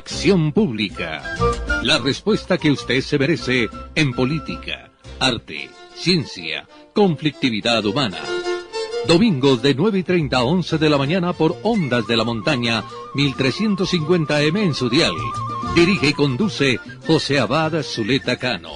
Acción Pública. La respuesta que usted se merece en política, arte, ciencia, conflictividad humana. Domingos de 9:30 a 11 de la mañana por Ondas de la Montaña, 1350M en su dial. Dirige y conduce José Abad Zuleta Cano.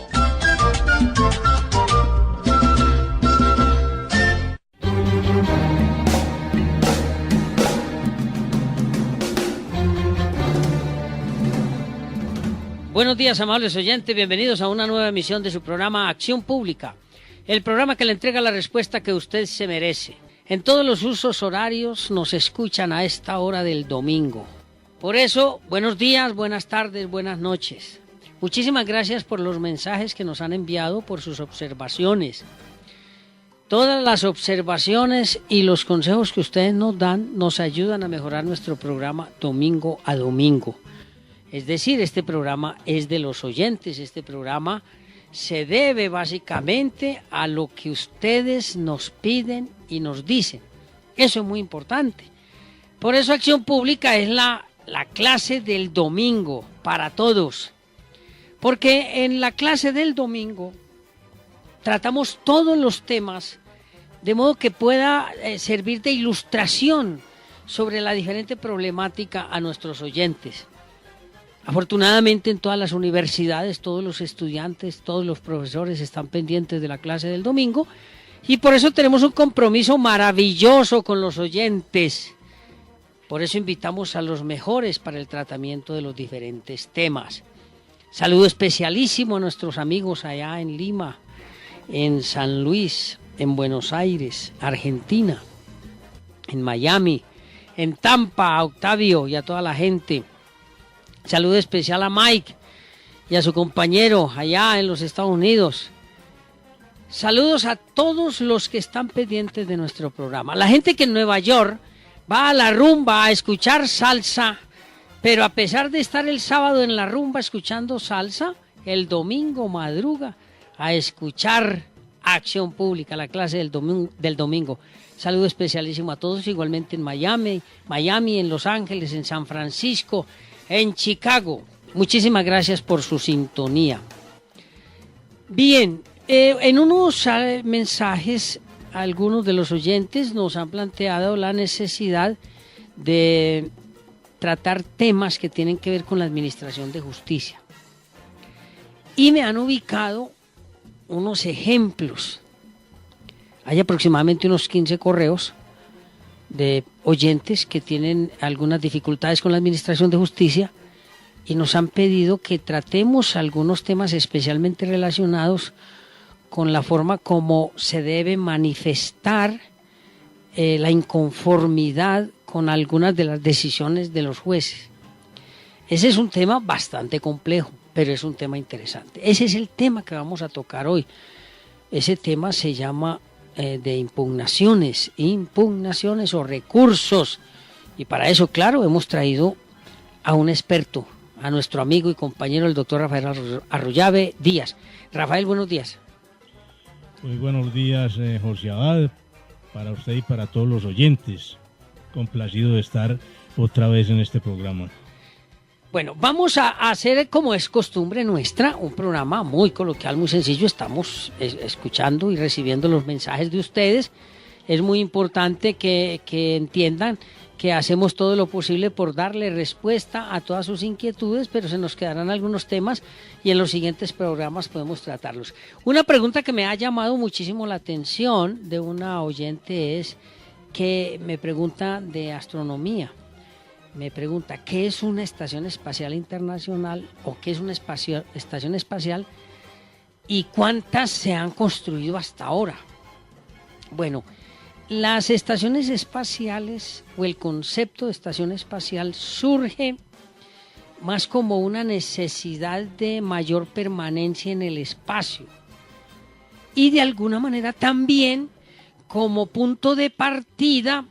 Buenos días, amables oyentes, bienvenidos a una nueva emisión de su programa Acción Pública, el programa que le entrega la respuesta que usted se merece. En todos los usos horarios nos escuchan a esta hora del domingo. Por eso, buenos días, buenas tardes, buenas noches. Muchísimas gracias por los mensajes que nos han enviado, por sus observaciones. Todas las observaciones y los consejos que ustedes nos dan nos ayudan a mejorar nuestro programa domingo a domingo. Es decir, este programa es de los oyentes, este programa se debe básicamente a lo que ustedes nos piden y nos dicen. Eso es muy importante. Por eso Acción Pública es la clase del domingo para todos. Porque en la clase del domingo tratamos todos los temas de modo que pueda servir de ilustración sobre la diferente problemática a nuestros oyentes. Afortunadamente en todas las universidades, todos los estudiantes, todos los profesores están pendientes de la clase del domingo y por eso tenemos un compromiso maravilloso con los oyentes. Por eso invitamos a los mejores para el tratamiento de los diferentes temas. Saludo especialísimo a nuestros amigos allá en Lima, en San Luis, en Buenos Aires, Argentina, en Miami, en Tampa, a Octavio y a toda la gente. Saludo especial a Mike y a su compañero allá en los Estados Unidos. Saludos a todos los que están pendientes de nuestro programa. La gente que en Nueva York va a la rumba a escuchar salsa, pero a pesar de estar el sábado en la rumba escuchando salsa, el domingo madruga a escuchar Acción Pública, la clase del domingo. Saludo especialísimo a todos, igualmente en Miami, en Los Ángeles, en San Francisco, en Chicago. Muchísimas gracias por su sintonía. Bien, en unos mensajes, algunos de los oyentes nos han planteado la necesidad de tratar temas que tienen que ver con la administración de justicia. Y me han ubicado unos ejemplos. Hay aproximadamente unos 15 correos de oyentes que tienen algunas dificultades con la administración de justicia y nos han pedido que tratemos algunos temas especialmente relacionados con la forma como se debe manifestar la inconformidad con algunas de las decisiones de los jueces. Ese es un tema bastante complejo, pero es un tema interesante. Ese es el tema que vamos a tocar hoy. Ese tema se llama de impugnaciones o recursos. Y para eso, claro, hemos traído a un experto, a nuestro amigo y compañero, el doctor Rafael Arroyave Díaz. Rafael, buenos días. Muy buenos días, José Abad, para usted y para todos los oyentes. Complacido de estar otra vez en este programa. Bueno, vamos a hacer, como es costumbre nuestra, un programa muy coloquial, muy sencillo. Estamos escuchando y recibiendo los mensajes de ustedes. Es muy importante que entiendan que hacemos todo lo posible por darle respuesta a todas sus inquietudes, pero se nos quedarán algunos temas y en los siguientes programas podemos tratarlos. Una pregunta que me ha llamado muchísimo la atención de una oyente es que me pregunta de astronomía. Me pregunta, ¿qué es una estación espacial internacional o qué es una estación espacial y cuántas se han construido hasta ahora? Bueno, las estaciones espaciales o el concepto de estación espacial surge más como una necesidad de mayor permanencia en el espacio y de alguna manera también como punto de partida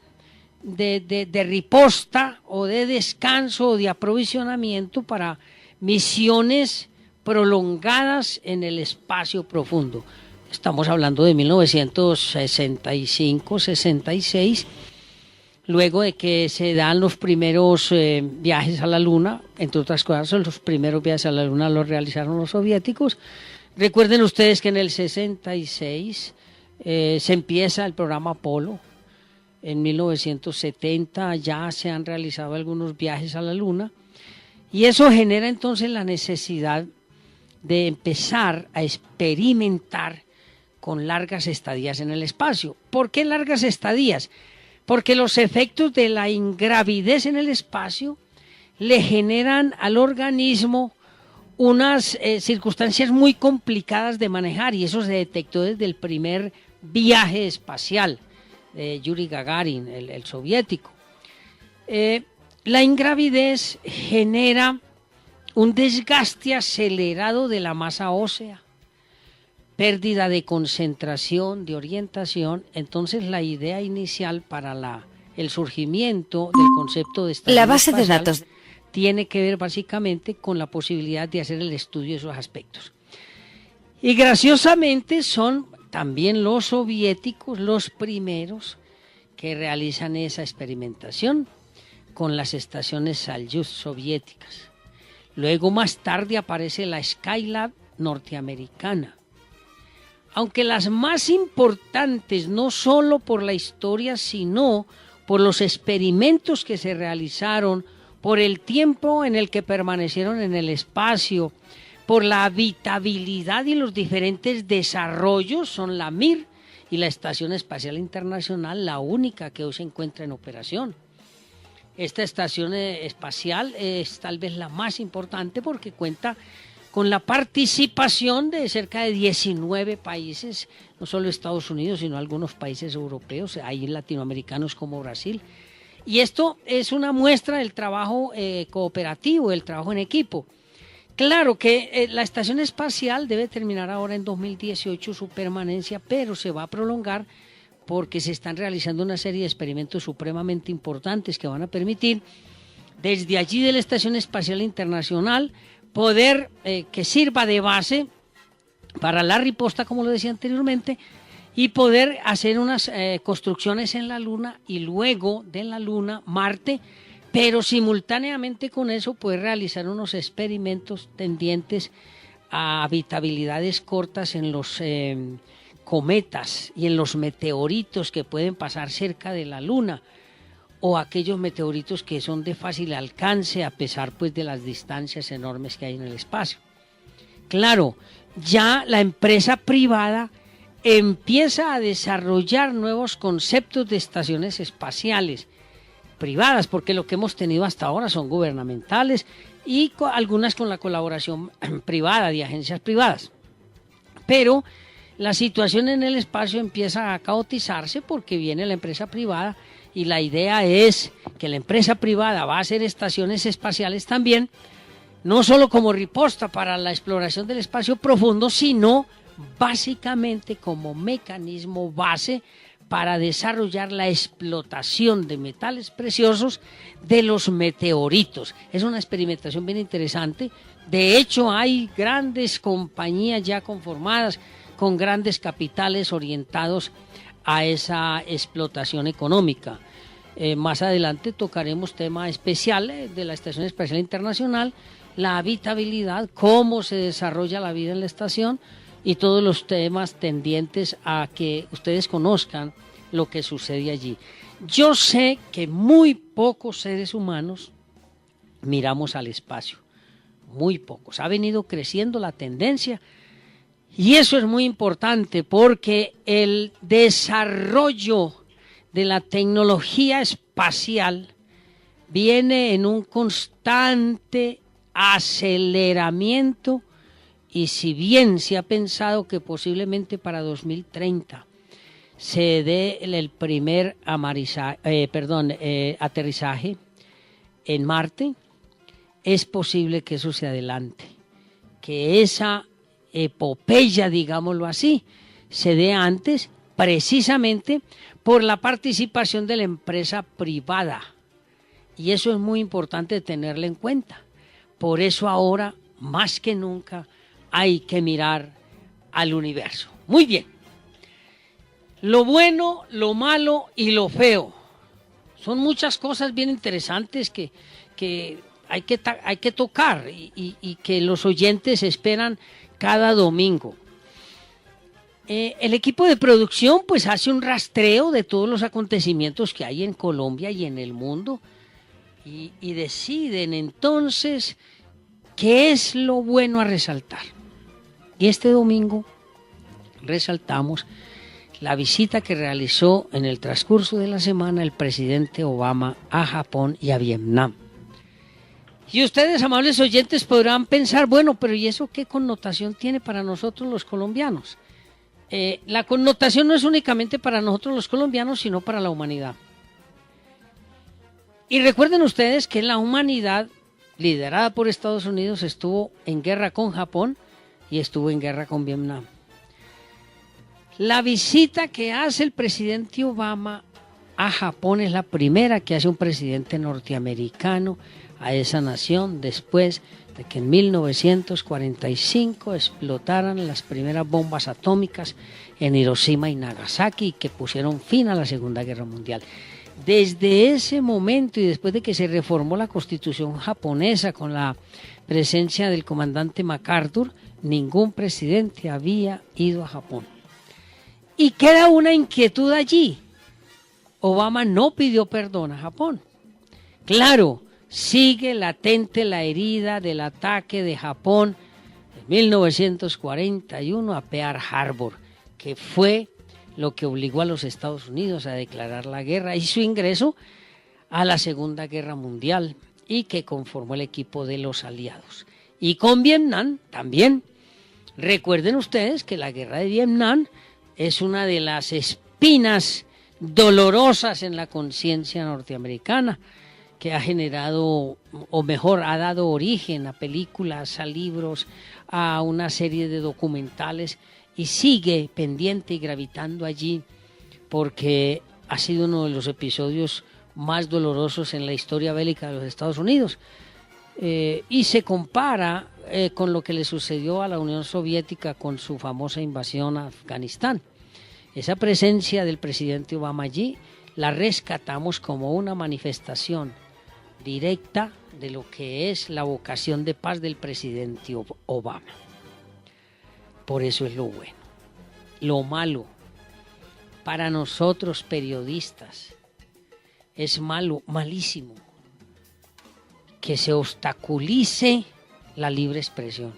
de riposta o de descanso o de aprovisionamiento para misiones prolongadas en el espacio profundo. Estamos hablando de 1965-66. luego de que se dan los primeros viajes a la Luna, entre otras cosas, los primeros viajes a la Luna los realizaron los soviéticos. Recuerden ustedes que en el 66 se empieza el programa Apolo. En 1970 ya se han realizado algunos viajes a la Luna y eso genera entonces la necesidad de empezar a experimentar con largas estadías en el espacio. ¿Por qué largas estadías? Porque los efectos de la ingravidez en el espacio le generan al organismo unas circunstancias muy complicadas de manejar y eso se detectó desde el primer viaje espacial de Yuri Gagarin, el soviético. La ingravidez genera un desgaste acelerado de la masa ósea, pérdida de concentración, de orientación. Entonces la idea inicial para el surgimiento del concepto de estación la base espacial de datos tiene que ver básicamente con la posibilidad de hacer el estudio de esos aspectos. Y graciosamente son también los soviéticos los primeros que realizan esa experimentación con las estaciones Soyuz soviéticas. Luego más tarde aparece la Skylab norteamericana. Aunque las más importantes, no solo por la historia, sino por los experimentos que se realizaron, por el tiempo en el que permanecieron en el espacio, por la habitabilidad y los diferentes desarrollos, son la Mir y la Estación Espacial Internacional, la única que hoy se encuentra en operación. Esta estación espacial es tal vez la más importante porque cuenta con la participación de cerca de 19 países, no solo Estados Unidos, sino algunos países europeos, hay latinoamericanos como Brasil. Y esto es una muestra del trabajo cooperativo, del trabajo en equipo. Claro que la estación espacial debe terminar ahora en 2018 su permanencia, pero se va a prolongar porque se están realizando una serie de experimentos supremamente importantes que van a permitir, desde allí de la Estación Espacial Internacional, poder que sirva de base para la riposta, como lo decía anteriormente, y poder hacer unas construcciones en la Luna y luego de la Luna, Marte, pero simultáneamente con eso poder realizar unos experimentos tendientes a habitabilidades cortas en los cometas y en los meteoritos que pueden pasar cerca de la Luna o aquellos meteoritos que son de fácil alcance a pesar pues de las distancias enormes que hay en el espacio. Claro, ya la empresa privada empieza a desarrollar nuevos conceptos de estaciones espaciales privadas, porque lo que hemos tenido hasta ahora son gubernamentales y algunas con la colaboración privada de agencias privadas. Pero la situación en el espacio empieza a caotizarse porque viene la empresa privada y la idea es que la empresa privada va a hacer estaciones espaciales también, no solo como riposta para la exploración del espacio profundo, sino básicamente como mecanismo base para desarrollar la explotación de metales preciosos de los meteoritos. Es una experimentación bien interesante. De hecho, hay grandes compañías ya conformadas con grandes capitales orientados a esa explotación económica. Más adelante tocaremos tema especial de la Estación Espacial Internacional, la habitabilidad, cómo se desarrolla la vida en la estación y todos los temas tendientes a que ustedes conozcan lo que sucede allí. Yo sé que muy pocos seres humanos miramos al espacio, muy pocos. Ha venido creciendo la tendencia y eso es muy importante porque el desarrollo de la tecnología espacial viene en un constante aceleramiento. Y si bien se ha pensado que posiblemente para 2030 se dé el primer aterrizaje en Marte, es posible que eso se adelante, que esa epopeya, digámoslo así, se dé antes, precisamente por la participación de la empresa privada. Y eso es muy importante tenerlo en cuenta. Por eso ahora, más que nunca, hay que mirar al universo. Muy bien. Lo bueno, lo malo y lo feo Son muchas cosas bien interesantes que hay que tocar y que los oyentes esperan cada domingo. El equipo de producción pues hace un rastreo de todos los acontecimientos que hay en Colombia y en el mundo y deciden entonces qué es lo bueno a resaltar. Y este domingo resaltamos la visita que realizó en el transcurso de la semana el presidente Obama a Japón y a Vietnam. Y ustedes, amables oyentes, podrán pensar, bueno, pero ¿y eso qué connotación tiene para nosotros los colombianos? La connotación no es únicamente para nosotros los colombianos, sino para la humanidad. Y recuerden ustedes que la humanidad, liderada por Estados Unidos, estuvo en guerra con Japón y estuvo en guerra con Vietnam. La visita que hace el presidente Obama a Japón es la primera que hace un presidente norteamericano a esa nación después de que en 1945 explotaran las primeras bombas atómicas en Hiroshima y Nagasaki y que pusieron fin a la Segunda Guerra Mundial. Desde ese momento y después de que se reformó la Constitución japonesa con la presencia del comandante MacArthur, ningún presidente había ido a Japón. Y queda una inquietud allí. Obama no pidió perdón a Japón. Claro, sigue latente la herida del ataque de Japón en 1941 a Pearl Harbor, que fue lo que obligó a los Estados Unidos a declarar la guerra y su ingreso a la Segunda Guerra Mundial y que conformó el equipo de los aliados. Y con Vietnam también. Recuerden ustedes que la guerra de Vietnam es una de las espinas dolorosas en la conciencia norteamericana que ha generado, o mejor, ha dado origen a películas, a libros, a una serie de documentales y sigue pendiente y gravitando allí porque ha sido uno de los episodios más dolorosos en la historia bélica de los Estados Unidos. Y se compara con lo que le sucedió a la Unión Soviética con su famosa invasión a Afganistán. Esa presencia del presidente Obama allí la rescatamos como una manifestación directa de lo que es la vocación de paz del presidente Obama. Por eso es lo bueno. Lo malo, para nosotros periodistas, es malo, malísimo, que se obstaculice la libre expresión.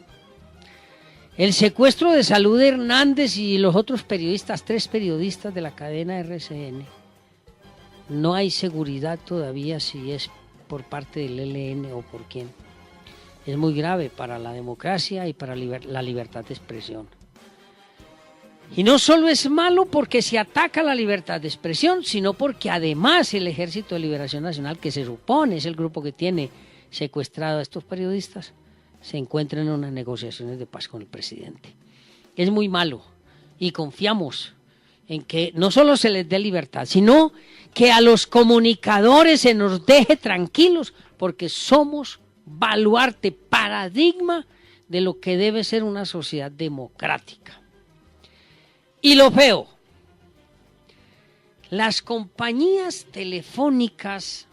El secuestro de Salud Hernández y los otros periodistas, 3 periodistas de la cadena RCN, no hay seguridad todavía si es por parte del ELN o por quién. Es muy grave para la democracia y para la libertad de expresión. Y no solo es malo porque se ataca la libertad de expresión, sino porque además el Ejército de Liberación Nacional, que se supone es el grupo que tiene secuestrado a estos periodistas, se encuentra en unas negociaciones de paz con el presidente. Es muy malo y confiamos en que no solo se les dé libertad, sino que a los comunicadores se nos deje tranquilos porque somos baluarte, paradigma de lo que debe ser una sociedad democrática. Y lo feo, las compañías telefónicas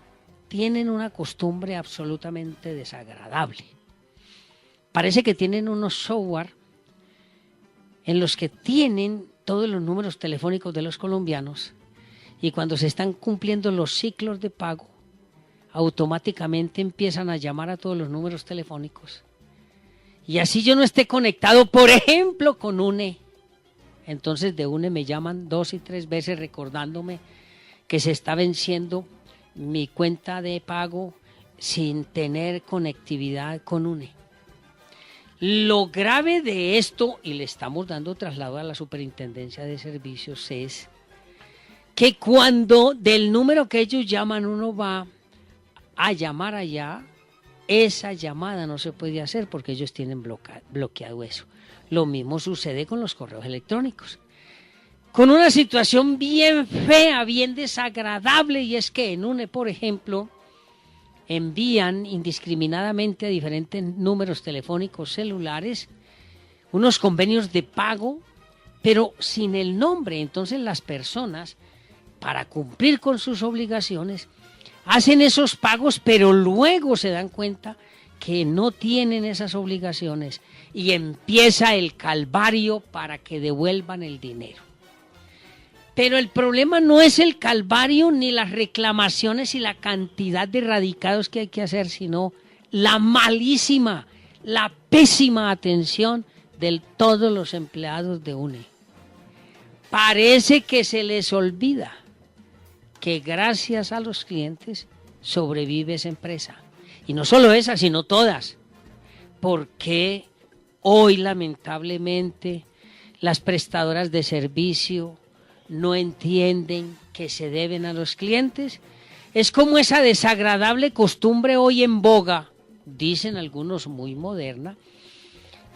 tienen una costumbre absolutamente desagradable. Parece que tienen unos software en los que tienen todos los números telefónicos de los colombianos y cuando se están cumpliendo los ciclos de pago, automáticamente empiezan a llamar a todos los números telefónicos. Y así yo no esté conectado, por ejemplo, con UNE. Entonces de UNE me llaman 2 y 3 veces recordándome que se está venciendo mi cuenta de pago sin tener conectividad con UNE. Lo grave de esto, y le estamos dando traslado a la Superintendencia de Servicios, es que cuando del número que ellos llaman uno va a llamar allá, esa llamada no se puede hacer porque ellos tienen bloqueado eso. Lo mismo sucede con los correos electrónicos. Con una situación bien fea, bien desagradable, y es que en UNE, por ejemplo, envían indiscriminadamente a diferentes números telefónicos celulares unos convenios de pago, pero sin el nombre. Entonces las personas, para cumplir con sus obligaciones, hacen esos pagos, pero luego se dan cuenta que no tienen esas obligaciones y empieza el calvario para que devuelvan el dinero. Pero el problema no es el calvario ni las reclamaciones y la cantidad de radicados que hay que hacer, sino la malísima, la pésima atención de todos los empleados de UNE. Parece que se les olvida que gracias a los clientes sobrevive esa empresa. Y no solo esa, sino todas. Porque hoy, lamentablemente, las prestadoras de servicio no entienden que se deben a los clientes. Es como esa desagradable costumbre hoy en boga, dicen algunos muy moderna,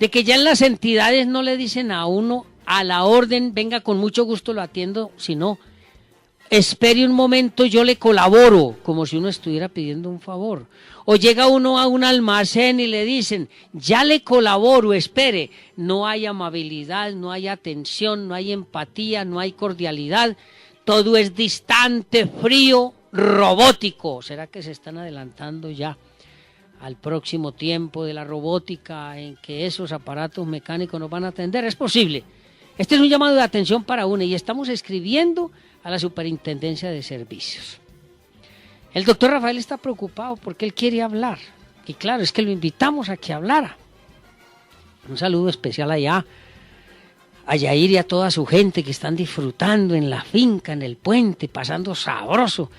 de que ya en las entidades no le dicen a uno a la orden, venga con mucho gusto lo atiendo, sino espere un momento, yo le colaboro, como si uno estuviera pidiendo un favor. O llega uno a un almacén y le dicen, ya le colaboro, espere. No hay amabilidad, no hay atención, no hay empatía, no hay cordialidad. Todo es distante, frío, robótico. ¿Será que se están adelantando ya al próximo tiempo de la robótica en que esos aparatos mecánicos nos van a atender? Es posible. Este es un llamado de atención para UNE y estamos escribiendo a la Superintendencia de Servicios. El doctor Rafael está preocupado porque él quiere hablar. Y claro, es que lo invitamos a que hablara. Un saludo especial allá a Yair y a toda su gente que están disfrutando en la finca, en el puente, pasando sabroso,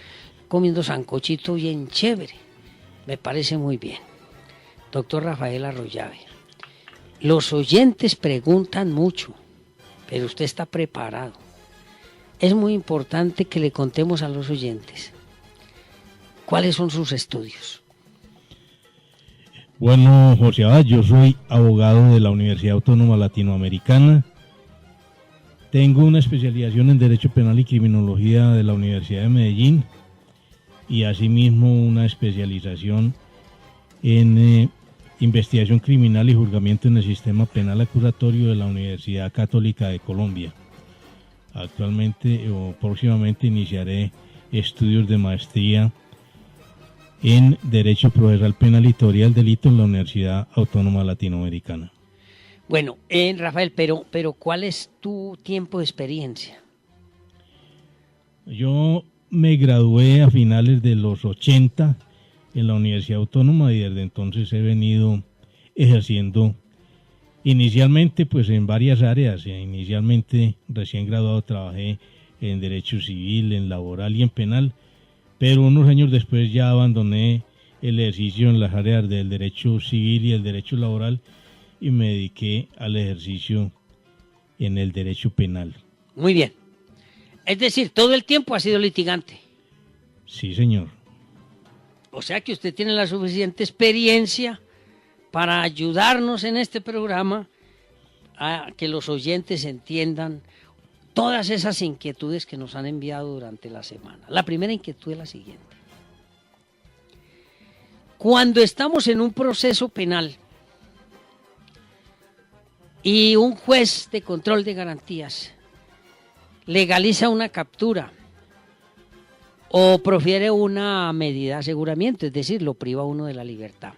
comiendo sancochito bien chévere. Me parece muy bien. Doctor Rafael Arroyave, los oyentes preguntan mucho, pero usted está preparado. Es muy importante que le contemos a los oyentes cuáles son sus estudios. Bueno, José Abad, yo soy abogado de la Universidad Autónoma Latinoamericana. Tengo una especialización en Derecho Penal y Criminología de la Universidad de Medellín y asimismo una especialización en Investigación Criminal y Juzgamiento en el Sistema Penal Acusatorio de la Universidad Católica de Colombia. Actualmente o próximamente iniciaré estudios de maestría en Derecho Procesal Penal y Teoría del Delito en la Universidad Autónoma Latinoamericana. Bueno, Rafael, pero ¿cuál es tu tiempo de experiencia? Yo me gradué a finales de los 80 en la Universidad Autónoma y desde entonces he venido ejerciendo inicialmente pues en varias áreas. Inicialmente recién graduado trabajé en Derecho Civil, en Laboral y en Penal, pero unos años después ya abandoné el ejercicio en las áreas del Derecho Civil y el Derecho Laboral y me dediqué al ejercicio en el Derecho Penal. Muy bien. Es decir, todo el tiempo ha sido litigante. Sí, señor. O sea que usted tiene la suficiente experiencia para ayudarnos en este programa a que los oyentes entiendan todas esas inquietudes que nos han enviado durante la semana. La primera inquietud es la siguiente. Cuando estamos en un proceso penal y un juez de control de garantías legaliza una captura o profiere una medida de aseguramiento, es decir, lo priva a uno de la libertad,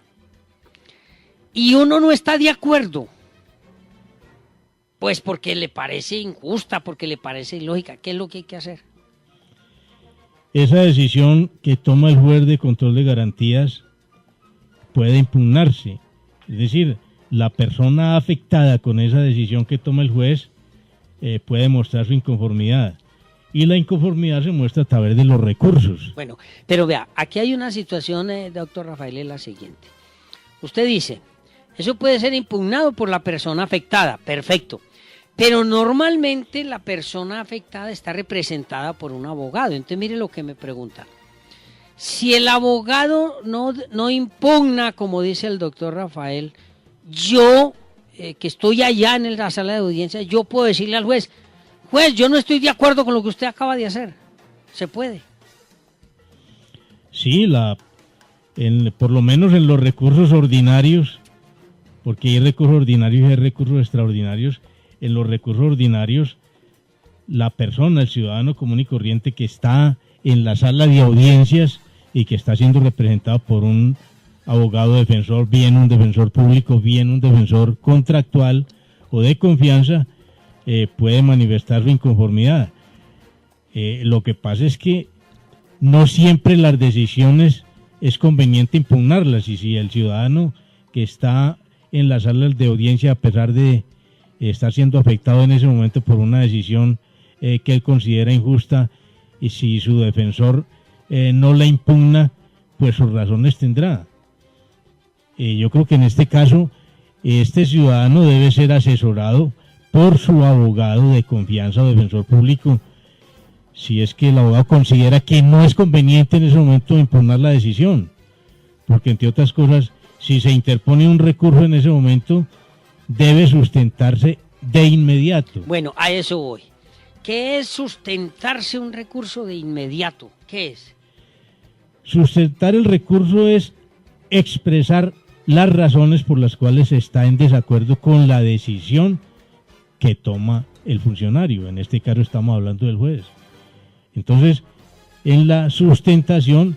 y uno no está de acuerdo, pues porque le parece injusta, porque le parece ilógica, ¿qué es lo que hay que hacer? Esa decisión que toma el juez de control de garantías puede impugnarse, es decir, la persona afectada con esa decisión que toma el juez puede mostrar su inconformidad. Y la inconformidad se muestra a través de los recursos. Bueno, pero vea, aquí hay una situación, doctor Rafael, es la siguiente. Usted dice, eso puede ser impugnado por la persona afectada, perfecto. Pero normalmente la persona afectada está representada por un abogado. Entonces mire lo que me pregunta. Si el abogado no impugna, como dice el doctor Rafael, yo, que estoy allá en la sala de audiencia, yo puedo decirle al juez, juez, yo no estoy de acuerdo con lo que usted acaba de hacer. ¿Se puede? Sí, por lo menos en los recursos ordinarios, porque hay recursos ordinarios y hay recursos extraordinarios. En los recursos ordinarios, la persona, el ciudadano común y corriente que está en la sala de audiencias y que está siendo representado por un abogado defensor, bien un defensor público, bien un defensor contractual o de confianza, puede manifestar su inconformidad. Lo que pasa es que no siempre las decisiones es conveniente impugnarlas, y si el ciudadano que está en las salas de audiencia, a pesar de estar siendo afectado en ese momento por una decisión que él considera injusta, y si su defensor no la impugna, pues sus razones tendrá. Yo creo que en este caso este ciudadano debe ser asesorado por su abogado de confianza o defensor público, si es que el abogado considera que no es conveniente en ese momento impugnar la decisión, porque entre otras cosas, si se interpone un recurso en ese momento, debe sustentarse de inmediato. Bueno, a eso voy. ¿Qué es sustentarse un recurso de inmediato? ¿Qué es? Sustentar el recurso es expresar las razones por las cuales se está en desacuerdo con la decisión que toma el funcionario. En este caso estamos hablando del juez. Entonces, en la sustentación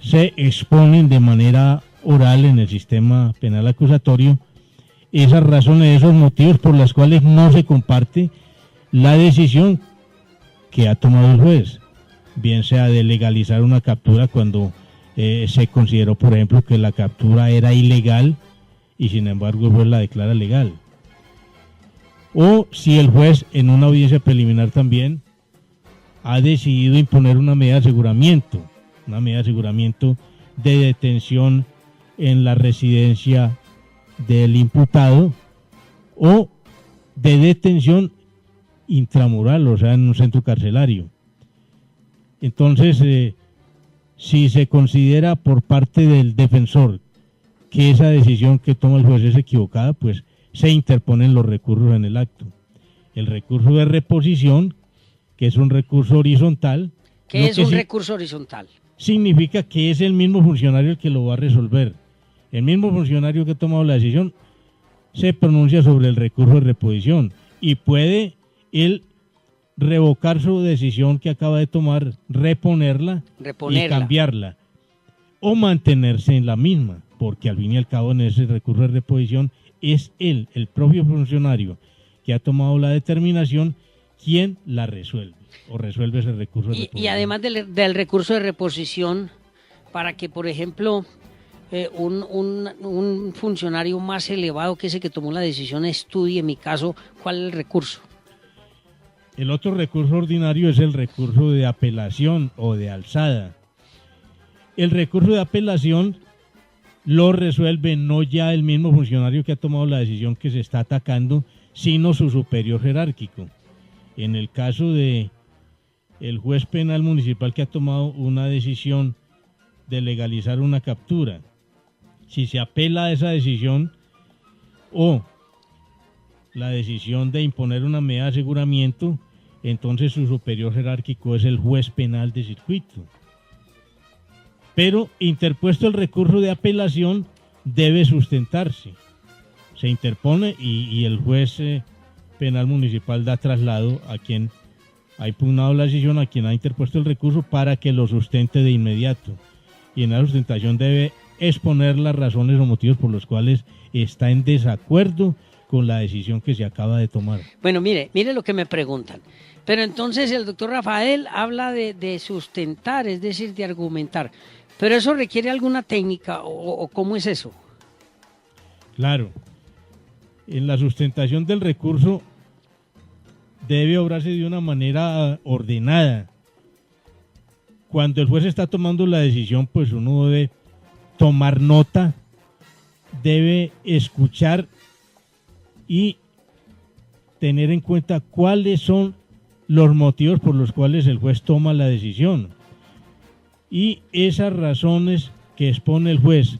se exponen de manera oral en el sistema penal acusatorio esas razones, esos motivos por los cuales no se comparte la decisión que ha tomado el juez, bien sea de legalizar una captura cuando se consideró, por ejemplo, que la captura era ilegal y sin embargo el juez la declara legal, o si el juez en una audiencia preliminar también ha decidido imponer una medida de aseguramiento, de detención en la residencia del imputado o de detención intramural, o sea, en un centro carcelario. Entonces, si se considera por parte del defensor que esa decisión que toma el juez es equivocada, pues se interponen los recursos en el acto. El recurso de reposición, que es un recurso horizontal. ¿Qué es un recurso horizontal? Significa que es el mismo funcionario el que lo va a resolver. El mismo funcionario que ha tomado la decisión se pronuncia sobre el recurso de reposición y puede él revocar su decisión que acaba de tomar, reponerla y cambiarla, o mantenerse en la misma, porque al fin y al cabo en ese recurso de reposición es él, el propio funcionario que ha tomado la determinación, quien la resuelve o resuelve ese recurso de reposición. Y además del recurso de reposición, para que, por ejemplo, un funcionario más elevado que ese que tomó la decisión estudie, en mi caso, ¿cuál es el recurso? El otro recurso ordinario es el recurso de apelación o de alzada. El recurso de apelación lo resuelve no ya el mismo funcionario que ha tomado la decisión que se está atacando, sino su superior jerárquico. En el caso de el juez penal municipal que ha tomado una decisión de legalizar una captura, si se apela a esa decisión o la decisión de imponer una medida de aseguramiento, entonces su superior jerárquico es el juez penal de circuito. Pero interpuesto el recurso de apelación, debe sustentarse. Se interpone y el juez penal municipal da traslado a quien ha impugnado la decisión, a quien ha interpuesto el recurso, para que lo sustente de inmediato. Y en la sustentación debe exponer las razones o motivos por los cuales está en desacuerdo con la decisión que se acaba de tomar. Bueno, mire lo que me preguntan. Pero entonces el doctor Rafael habla de sustentar, es decir, de argumentar. ¿Pero eso requiere alguna técnica o cómo es eso? Claro. En la sustentación del recurso debe obrarse de una manera ordenada. Cuando el juez está tomando la decisión, pues uno debe tomar nota, debe escuchar y tener en cuenta cuáles son los motivos por los cuales el juez toma la decisión. Y esas razones que expone el juez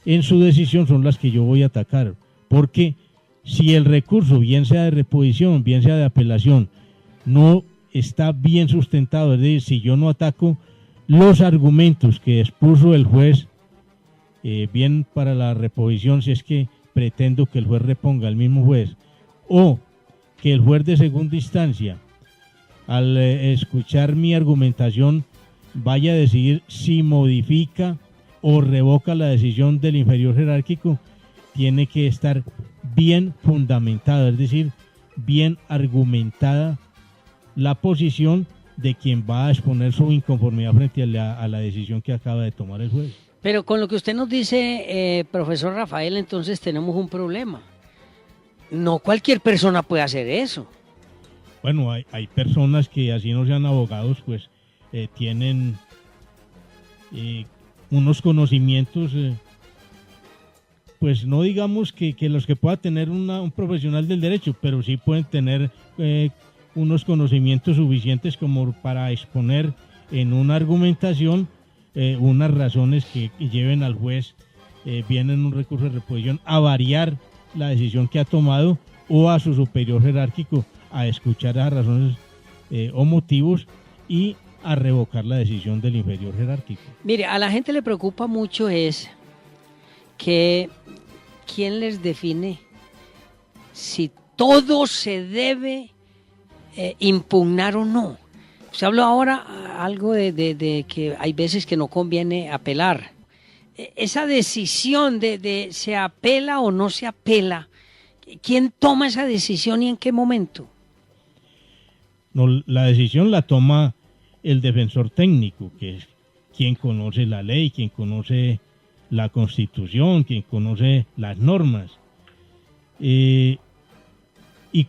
en su decisión son las que yo voy a atacar. Porque si el recurso, bien sea de reposición, bien sea de apelación, no está bien sustentado, es decir, si yo no ataco los argumentos que expuso el juez, bien para la reposición, si es que pretendo que el juez reponga al mismo juez, o que el juez de segunda instancia, al escuchar mi argumentación, vaya a decidir si modifica o revoca la decisión del inferior jerárquico, tiene que estar bien fundamentada, es decir, bien argumentada la posición de quien va a exponer su inconformidad frente a la decisión que acaba de tomar el juez. Pero con lo que usted nos dice, profesor Rafael, entonces tenemos un problema. No cualquier persona puede hacer eso. Bueno, hay personas que, así no sean abogados, pues tienen unos conocimientos, pues no digamos que los que pueda tener un profesional del derecho, pero sí pueden tener unos conocimientos suficientes como para exponer en una argumentación unas razones que lleven al juez, bien en un recurso de reposición, a variar la decisión que ha tomado, o a su superior jerárquico a escuchar esas razones o motivos y a revocar la decisión del inferior jerárquico. Mire, a la gente le preocupa mucho es que quién les define si todo se debe impugnar o no. Se habló ahora algo de que hay veces que no conviene apelar. Esa decisión de se apela o no se apela, ¿quién toma esa decisión y en qué momento? No, la decisión la toma el defensor técnico, que es quien conoce la ley, quien conoce la Constitución, quien conoce las normas. Y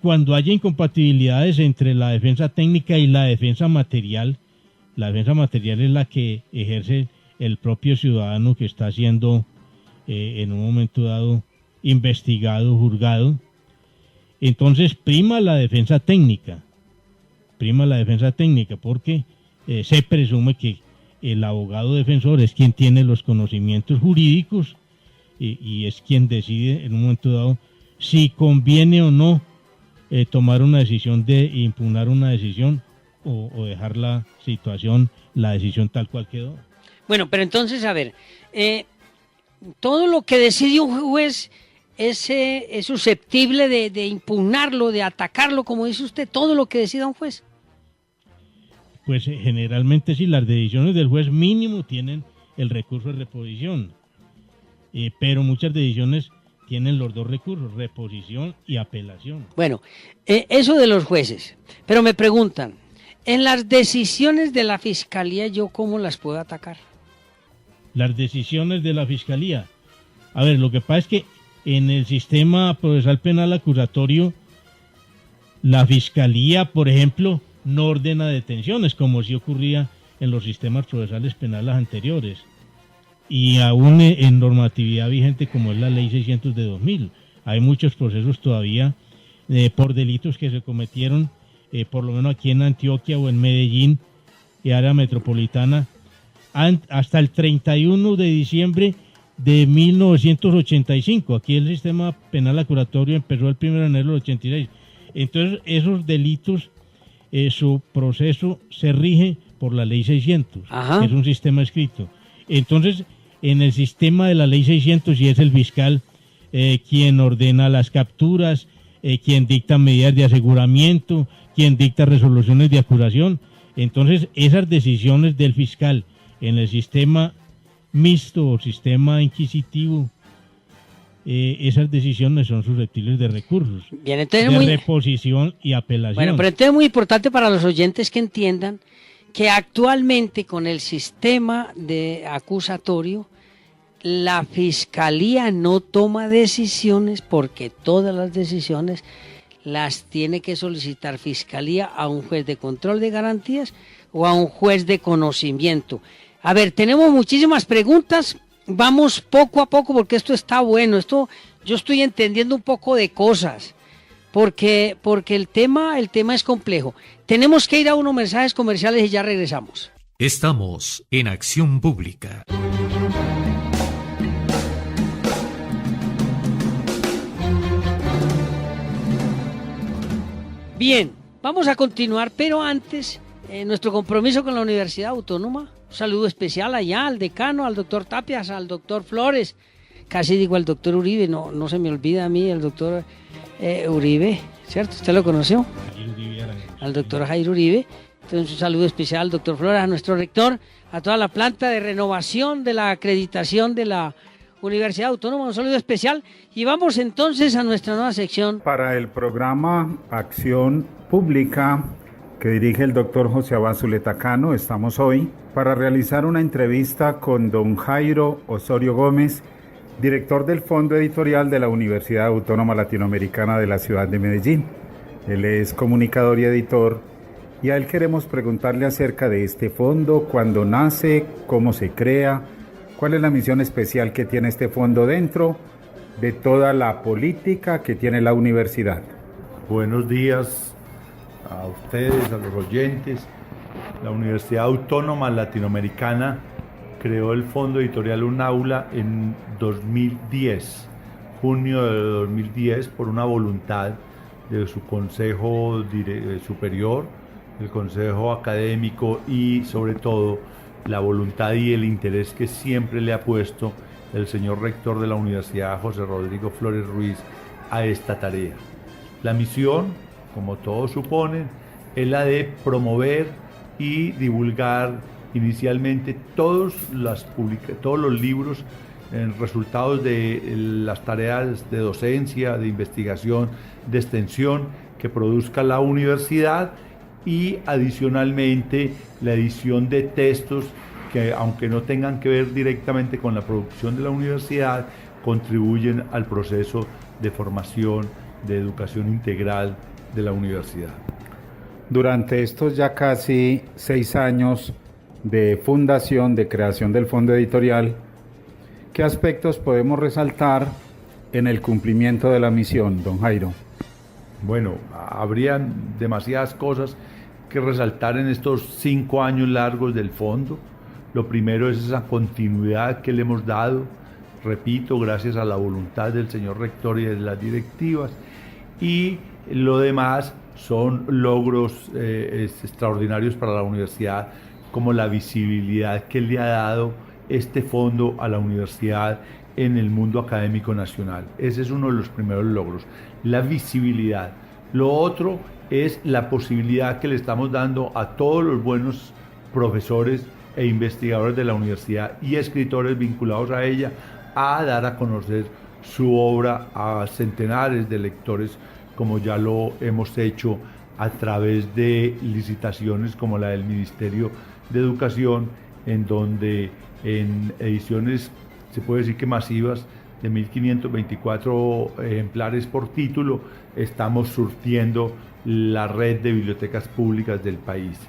cuando haya incompatibilidades entre la defensa técnica y la defensa material es la que ejerce el propio ciudadano que está siendo en un momento dado investigado, juzgado. Entonces prima la defensa técnica porque se presume que el abogado defensor es quien tiene los conocimientos jurídicos y es quien decide en un momento dado si conviene o no tomar una decisión de impugnar una decisión o dejar la decisión tal cual quedó. Bueno, pero entonces, a ver, todo lo que decide un juez es susceptible de impugnarlo, de atacarlo, como dice usted, todo lo que decida un juez. Pues generalmente sí, las decisiones del juez mínimo tienen el recurso de reposición, pero muchas decisiones tienen los dos recursos, reposición y apelación. Bueno, eso de los jueces, pero me preguntan, en las decisiones de la Fiscalía, ¿yo cómo las puedo atacar? Las decisiones de la Fiscalía. A ver, lo que pasa es que en el sistema procesal penal acusatorio, la Fiscalía, por ejemplo, no ordena detenciones, como sí ocurría en los sistemas procesales penales anteriores. Y aún en normatividad vigente como es la Ley 600 de 2000. Hay muchos procesos todavía por delitos que se cometieron, por lo menos aquí en Antioquia o en Medellín y área metropolitana, hasta el 31 de diciembre de 1985. Aquí el sistema penal acusatorio empezó el 1 de enero del 86. Entonces, esos delitos, su proceso se rige por la Ley 600, que es un sistema escrito. Entonces, en el sistema de la Ley 600, sí es el fiscal quien ordena las capturas, quien dicta medidas de aseguramiento, quien dicta resoluciones de acusación. Entonces, esas decisiones del fiscal en el sistema mixto o sistema inquisitivo, esas decisiones son susceptibles de recursos, bien, entonces reposición y apelación. Bueno, pero entonces es muy importante para los oyentes que entiendan que actualmente con el sistema de acusatorio, la Fiscalía no toma decisiones porque todas las decisiones las tiene que solicitar Fiscalía a un juez de control de garantías o a un juez de conocimiento. A ver, tenemos muchísimas preguntas, vamos poco a poco porque esto está bueno, yo estoy entendiendo un poco de cosas, porque el tema es complejo. Tenemos que ir a unos mensajes comerciales y ya regresamos. Estamos en Acción Pública. Bien, vamos a continuar, pero antes, nuestro compromiso con la Universidad Autónoma. Un saludo especial allá al decano, al doctor Tapias, al doctor Flores, casi digo al doctor Uribe, no se me olvida a mí el doctor Uribe, ¿cierto? ¿Usted lo conoció? Al doctor Jairo Uribe, Entonces, un saludo especial, doctor Flores, a nuestro rector, a toda la planta de renovación de la acreditación de la Universidad Autónoma, un saludo especial. Y vamos entonces a nuestra nueva sección. Para el programa Acción Pública que dirige el doctor José Abad Zuleta Cano, estamos hoy para realizar una entrevista con don Jairo Osorio Gómez, director del Fondo Editorial de la Universidad Autónoma Latinoamericana de la ciudad de Medellín. Él es comunicador y editor, y a él queremos preguntarle acerca de este fondo, cuándo nace, cómo se crea, cuál es la misión especial que tiene este fondo dentro de toda la política que tiene la universidad. Buenos días a ustedes, a los oyentes. La Universidad Autónoma Latinoamericana creó el Fondo Editorial UNAULA en 2010, junio de 2010, por una voluntad de su Consejo Superior, el Consejo Académico y sobre todo la voluntad y el interés que siempre le ha puesto el señor rector de la Universidad, José Rodrigo Flores Ruiz, a esta tarea. La misión, como todos suponen, es la de promover y divulgar inicialmente todos los libros, resultados de las tareas de docencia, de investigación, de extensión que produzca la universidad, y adicionalmente la edición de textos que, aunque no tengan que ver directamente con la producción de la universidad, contribuyen al proceso de formación, de educación integral de la universidad. Durante estos ya casi 6 años de fundación, de creación del Fondo Editorial, ¿qué aspectos podemos resaltar en el cumplimiento de la misión, don Jairo? Bueno, habrían demasiadas cosas que resaltar en estos 5 años largos del fondo. Lo primero es esa continuidad que le hemos dado, repito, gracias a la voluntad del señor rector y de las directivas, y lo demás son logros extraordinarios para la universidad, como la visibilidad que le ha dado este fondo a la universidad en el mundo académico nacional. Ese es uno de los primeros logros, la visibilidad. Lo otro es la posibilidad que le estamos dando a todos los buenos profesores e investigadores de la universidad y escritores vinculados a ella a dar a conocer su obra a centenares de lectores, como ya lo hemos hecho a través de licitaciones como la del Ministerio de Educación, en donde en ediciones, se puede decir que masivas, de 1.524 ejemplares por título, estamos surtiendo la red de bibliotecas públicas del país.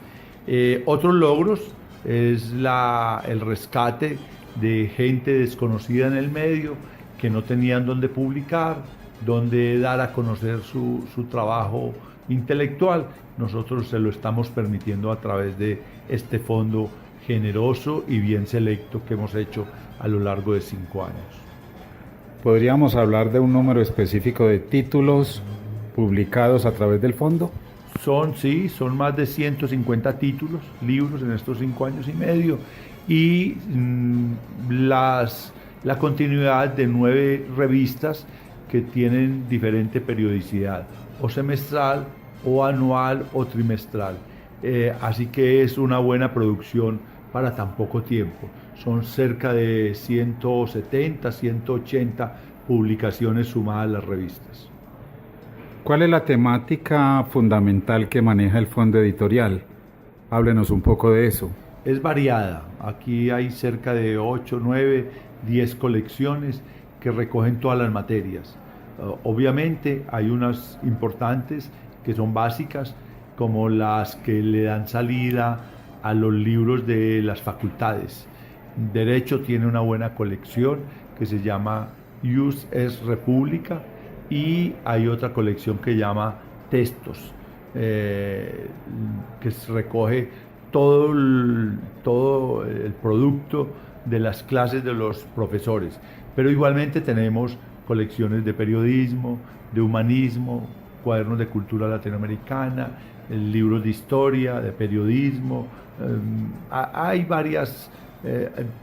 Otros logros es el rescate de gente desconocida en el medio, que no tenían dónde publicar, dónde dar a conocer su trabajo intelectual. Nosotros se lo estamos permitiendo a través de este fondo generoso y bien selecto que hemos hecho a lo largo de 5 años. ¿Podríamos hablar de un número específico de títulos publicados a través del fondo? Son más de 150 títulos, libros en estos 5 años y medio, y la continuidad de 9 revistas que tienen diferente periodicidad, o semestral, o anual, o trimestral. Así que es una buena producción para tan poco tiempo. Son cerca de 170, 180 publicaciones sumadas a las revistas. ¿Cuál es la temática fundamental que maneja el Fondo Editorial? Háblenos un poco de eso. Es variada. Aquí hay cerca de 8, 9, 10 colecciones que recogen todas las materias. Obviamente hay unas importantes que son básicas, como las que le dan salida a los libros de las facultades. Derecho tiene una buena colección que se llama Ius es República, y hay otra colección que llama Textos, que recoge todo el producto de las clases de los profesores. Pero igualmente tenemos colecciones de periodismo, de humanismo, cuadernos de cultura latinoamericana, libros de historia, de periodismo. Hay varias,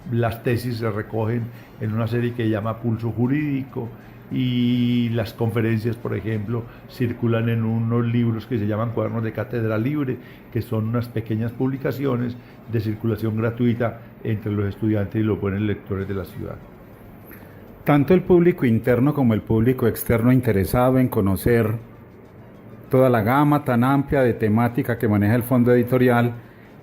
las tesis se recogen en una serie que se llama Pulso Jurídico, y las conferencias, por ejemplo, circulan en unos libros que se llaman Cuadernos de Cátedra Libre, que son unas pequeñas publicaciones de circulación gratuita entre los estudiantes y los buenos lectores de la ciudad. Tanto el público interno como el público externo interesado en conocer toda la gama tan amplia de temática que maneja el fondo editorial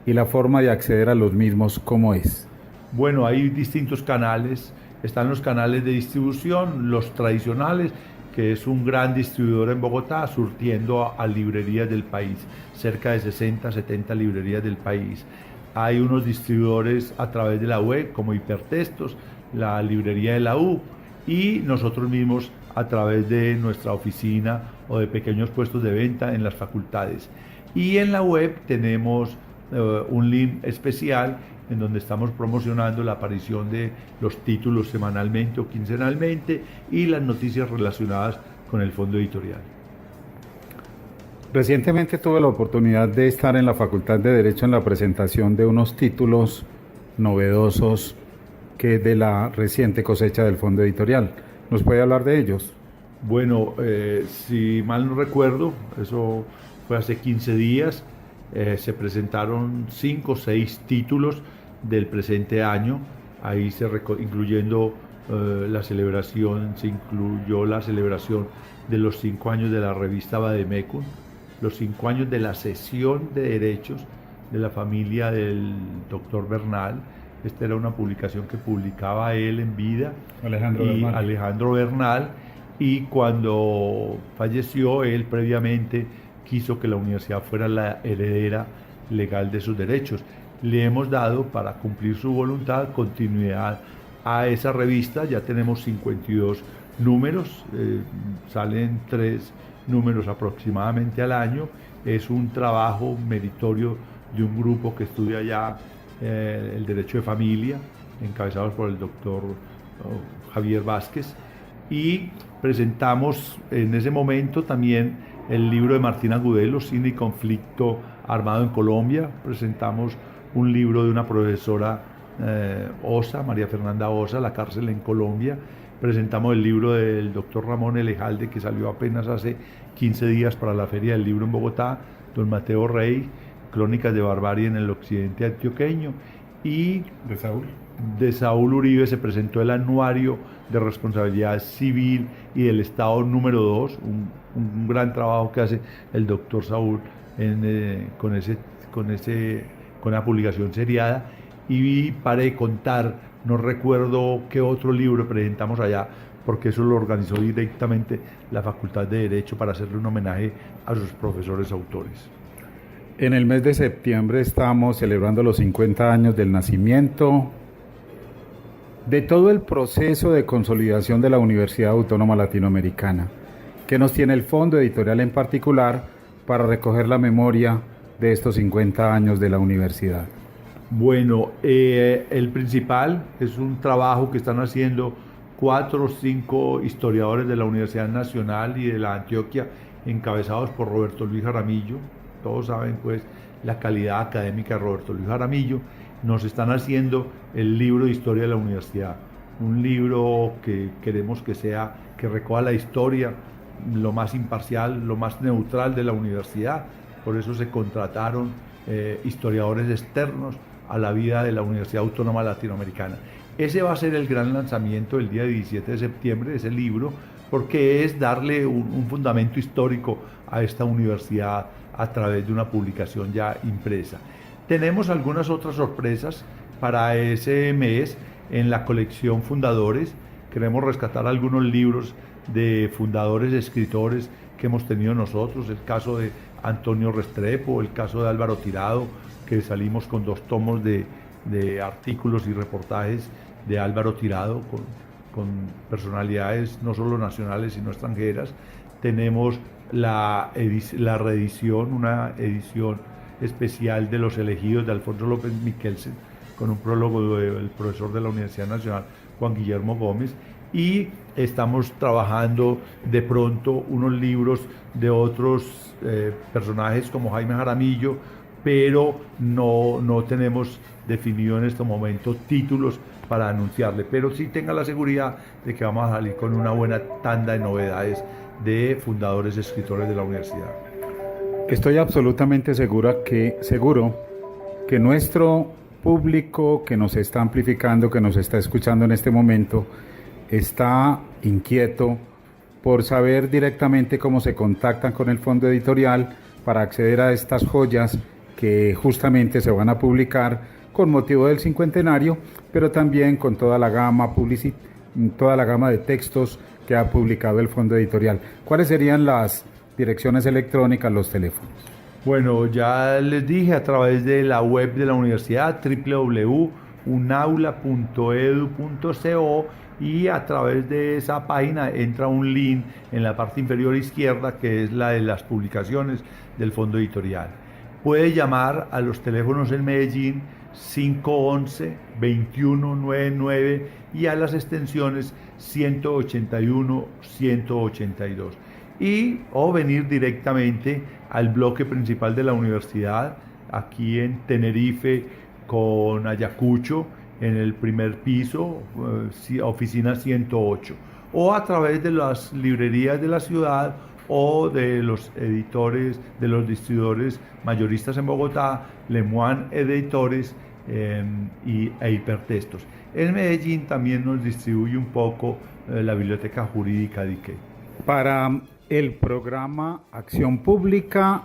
y la forma de acceder a los mismos, ¿cómo es? Bueno, hay distintos canales. Están los canales de distribución, los tradicionales, que es un gran distribuidor en Bogotá, surtiendo a librerías del país, cerca de 60, 70 librerías del país. Hay unos distribuidores a través de la web, como Hipertextos, la librería de la U, y nosotros mismos a través de nuestra oficina o de pequeños puestos de venta en las facultades. Y en la web tenemos un link especial en donde estamos promocionando la aparición de los títulos semanalmente o quincenalmente y las noticias relacionadas con el fondo editorial. Recientemente tuve la oportunidad de estar en la Facultad de Derecho en la presentación de unos títulos novedosos que de la reciente cosecha del fondo editorial. ¿Nos puede hablar de ellos? Bueno, si mal no recuerdo, eso fue hace 15 días, se presentaron 5 o 6 títulos del presente año, ahí incluyendo la celebración, se incluyó la celebración de los 5 años de la revista Vademecum, los 5 años de la sesión de derechos de la familia del doctor Bernal. Esta era una publicación que publicaba él en vida, Alejandro Bernal, y cuando falleció él previamente quiso que la universidad fuera la heredera legal de sus derechos. Le hemos dado, para cumplir su voluntad, continuidad a esa revista. Ya tenemos 52 números, salen 3 números aproximadamente al año. Es un trabajo meritorio de un grupo que estudia ya el derecho de familia, encabezados por el doctor Javier Vázquez, y presentamos en ese momento también el libro de Martín Agudelo, Cine y Conflicto Armado en Colombia. Presentamos un libro de una profesora Osa, María Fernanda Osa, La cárcel en Colombia. Presentamos el libro del doctor Ramón Elejalde, que salió apenas hace 15 días para la Feria del Libro en Bogotá, don Mateo Rey, Crónicas de Barbarie en el Occidente Antioqueño, y de Saúl Uribe se presentó el Anuario de Responsabilidad Civil y del Estado número 2, un gran trabajo que hace el doctor Saúl con la publicación seriada. Y para de contar, no recuerdo qué otro libro presentamos allá, porque eso lo organizó directamente la Facultad de Derecho para hacerle un homenaje a sus profesores autores. En el mes de septiembre estamos celebrando los 50 años del nacimiento de todo el proceso de consolidación de la Universidad Autónoma Latinoamericana, que nos tiene el fondo editorial en particular para recoger la memoria de estos 50 años de la universidad. Bueno, el principal es un trabajo que están haciendo 4 o 5 historiadores de la Universidad Nacional y de la Antioquia, encabezados por Roberto Luis Jaramillo. Todos saben pues la calidad académica de Roberto Luis Jaramillo. Nos están haciendo el libro de historia de la universidad, un libro que queremos que recoja la historia lo más imparcial, lo más neutral de la universidad. Por eso se contrataron historiadores externos a la vida de la Universidad Autónoma Latinoamericana. Ese va a ser el gran lanzamiento el día 17 de septiembre de ese libro, porque es darle un fundamento histórico a esta universidad a través de una publicación ya impresa. Tenemos algunas otras sorpresas para ese mes en la colección Fundadores. Queremos rescatar algunos libros de fundadores, escritores que hemos tenido nosotros, el caso de Antonio Restrepo, el caso de Álvaro Tirado, que salimos con 2 tomos de artículos y reportajes de Álvaro Tirado con personalidades no solo nacionales sino extranjeras. Tenemos la reedición, una edición especial de Los Elegidos de Alfonso López Michelsen, con un prólogo del profesor de la Universidad Nacional, Juan Guillermo Gómez, y estamos trabajando de pronto unos libros de otros personajes como Jaime Jaramillo, pero no tenemos definido en este momento títulos para anunciarle, pero sí tenga la seguridad de que vamos a salir con una buena tanda de novedades de fundadores y escritores de la universidad. Estoy absolutamente seguro que nuestro público que nos está amplificando, que nos está escuchando en este momento, está inquieto por saber directamente cómo se contactan con el fondo editorial para acceder a estas joyas que justamente se van a publicar con motivo del cincuentenario, pero también con toda la gama de textos que ha publicado el fondo editorial. ¿Cuáles serían las direcciones electrónicas, los teléfonos? Bueno, ya les dije, a través de la web de la universidad, www.unaula.edu.co, y a través de esa página entra un link en la parte inferior izquierda que es la de las publicaciones del fondo editorial. Puede llamar a los teléfonos en Medellín 511-2199 y a las extensiones 181, 182, o venir directamente al bloque principal de la universidad, aquí en Tenerife con Ayacucho, en el primer piso, oficina 108, o a través de las librerías de la ciudad o de los editores, de los distribuidores mayoristas en Bogotá, Lemoine Editores e Hipertextos. En Medellín también nos distribuye un poco la Biblioteca Jurídica de Iqué. Para el programa Acción Pública,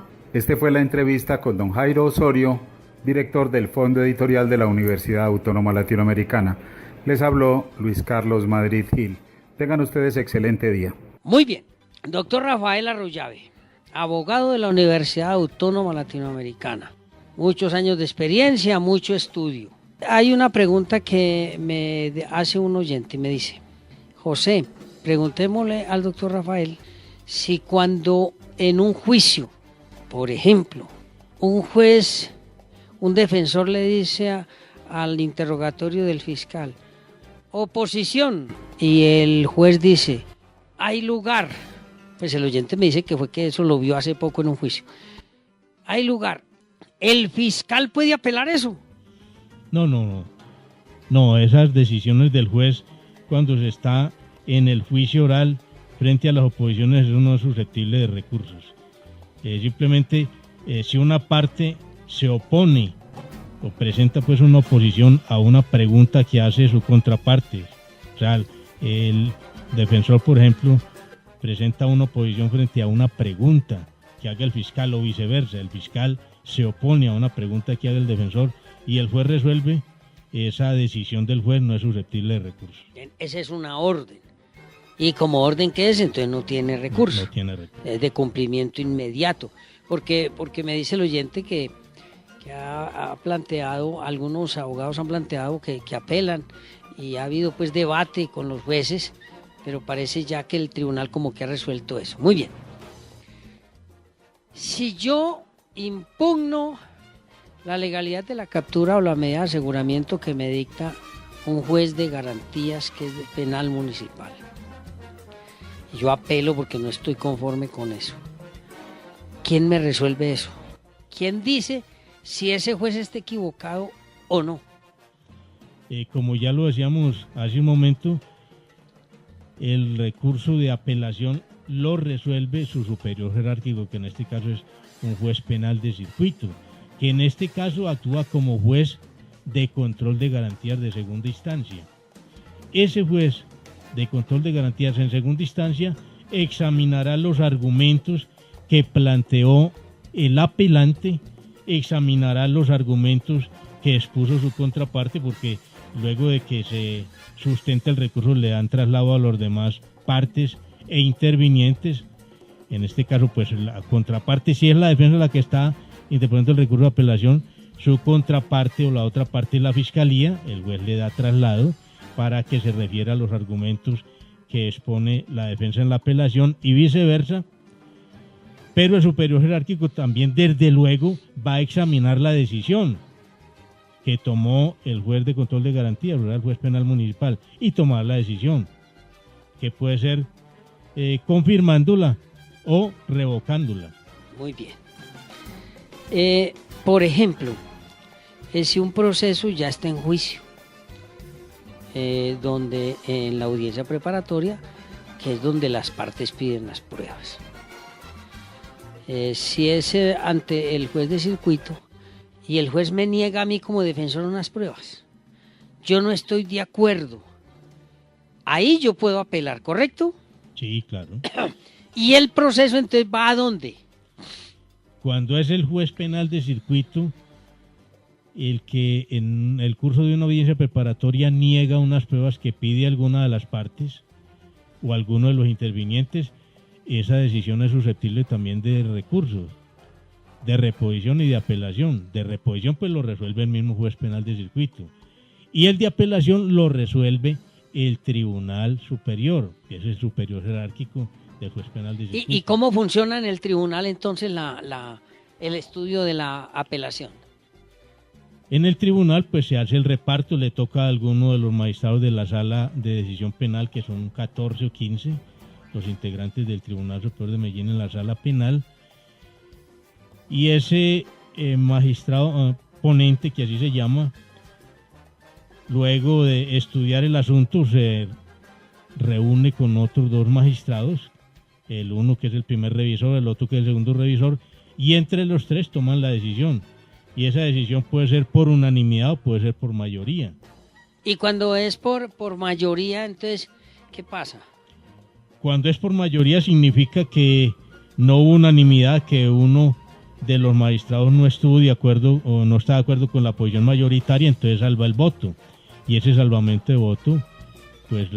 fue la entrevista con don Jairo Osorio, director del Fondo Editorial de la Universidad Autónoma Latinoamericana. Les habló Luis Carlos Madrid Gil. Tengan ustedes excelente día. Muy bien. Doctor Rafael Arroyave, abogado de la Universidad Autónoma Latinoamericana. Muchos años de experiencia, mucho estudio. Hay una pregunta que me hace un oyente y me dice: José, preguntémosle al doctor Rafael si cuando en un juicio, por ejemplo, un juez, un defensor le dice al interrogatorio del fiscal, oposición, y el juez dice, hay lugar, pues el oyente me dice que fue que eso lo vio hace poco en un juicio, hay lugar, ¿el fiscal puede apelar eso? No, esas decisiones del juez cuando se está en el juicio oral frente a las oposiciones no es susceptible de recursos. Simplemente si una parte se opone o presenta pues una oposición a una pregunta que hace su contraparte, o sea, el defensor, por ejemplo, presenta una oposición frente a una pregunta que haga el fiscal o viceversa, el fiscal se opone a una pregunta que haga el defensor y el juez resuelve, esa decisión del juez no es susceptible de recursos. Esa es una orden. Y como orden que es, entonces no tiene recurso. No tiene recurso. Es de cumplimiento inmediato. Porque me dice el oyente que ha planteado, algunos abogados han planteado que apelan y ha habido pues debate con los jueces, pero parece ya que el tribunal como que ha resuelto eso. Muy bien. Si yo impugno la legalidad de la captura o la medida de aseguramiento que me dicta un juez de garantías que es de penal municipal, y yo apelo porque no estoy conforme con eso, ¿quién me resuelve eso? ¿Quién dice si ese juez está equivocado o no? Como ya lo decíamos hace un momento, el recurso de apelación lo resuelve su superior jerárquico, que en este caso es un juez penal de circuito, que en este caso actúa como juez de control de garantías de segunda instancia. Ese juez de control de garantías en segunda instancia examinará los argumentos que planteó el apelante, examinará los argumentos que expuso su contraparte, porque luego de que se sustenta el recurso le dan traslado a los demás partes e intervinientes. En este caso, pues la contraparte, si es la defensa la que está interponiendo el recurso de apelación, su contraparte o la otra parte es la fiscalía, el juez le da traslado para que se refiera a los argumentos que expone la defensa en la apelación y viceversa. Pero el superior jerárquico también, desde luego, va a examinar la decisión que tomó el juez de control de garantías, el juez penal municipal, y tomar la decisión, que puede ser confirmándola o revocándola. Muy bien. Por ejemplo, si un proceso ya está en juicio, donde en la audiencia preparatoria, que es donde las partes piden las pruebas. Si es ante el juez de circuito y el juez me niega a mí como defensor unas pruebas, yo no estoy de acuerdo, ahí yo puedo apelar, ¿correcto? Sí, claro. ¿Y el proceso entonces va a dónde? Cuando es el juez penal de circuito el que en el curso de una audiencia preparatoria niega unas pruebas que pide alguna de las partes o alguno de los intervinientes, esa decisión es susceptible también de recursos, de reposición y de apelación. De reposición pues lo resuelve el mismo juez penal de circuito y el de apelación lo resuelve el Tribunal Superior, que es el superior jerárquico del juez penal de circuito. ¿Y cómo funciona en el tribunal entonces el estudio de la apelación? En el tribunal pues se hace el reparto, le toca a alguno de los magistrados de la sala de decisión penal, que son 14 o 15, los integrantes del Tribunal Superior de Medellín en la sala penal, y ese magistrado ponente, que así se llama, luego de estudiar el asunto se reúne con otros dos magistrados, el uno que es el primer revisor, el otro que es el segundo revisor, y entre los tres toman la decisión. Y esa decisión puede ser por unanimidad o puede ser por mayoría. Y cuando es por mayoría, entonces, ¿qué pasa? Cuando es por mayoría significa que no hubo unanimidad, que uno de los magistrados no estuvo de acuerdo o no está de acuerdo con la posición mayoritaria, entonces salva el voto. Y ese salvamento de voto, pues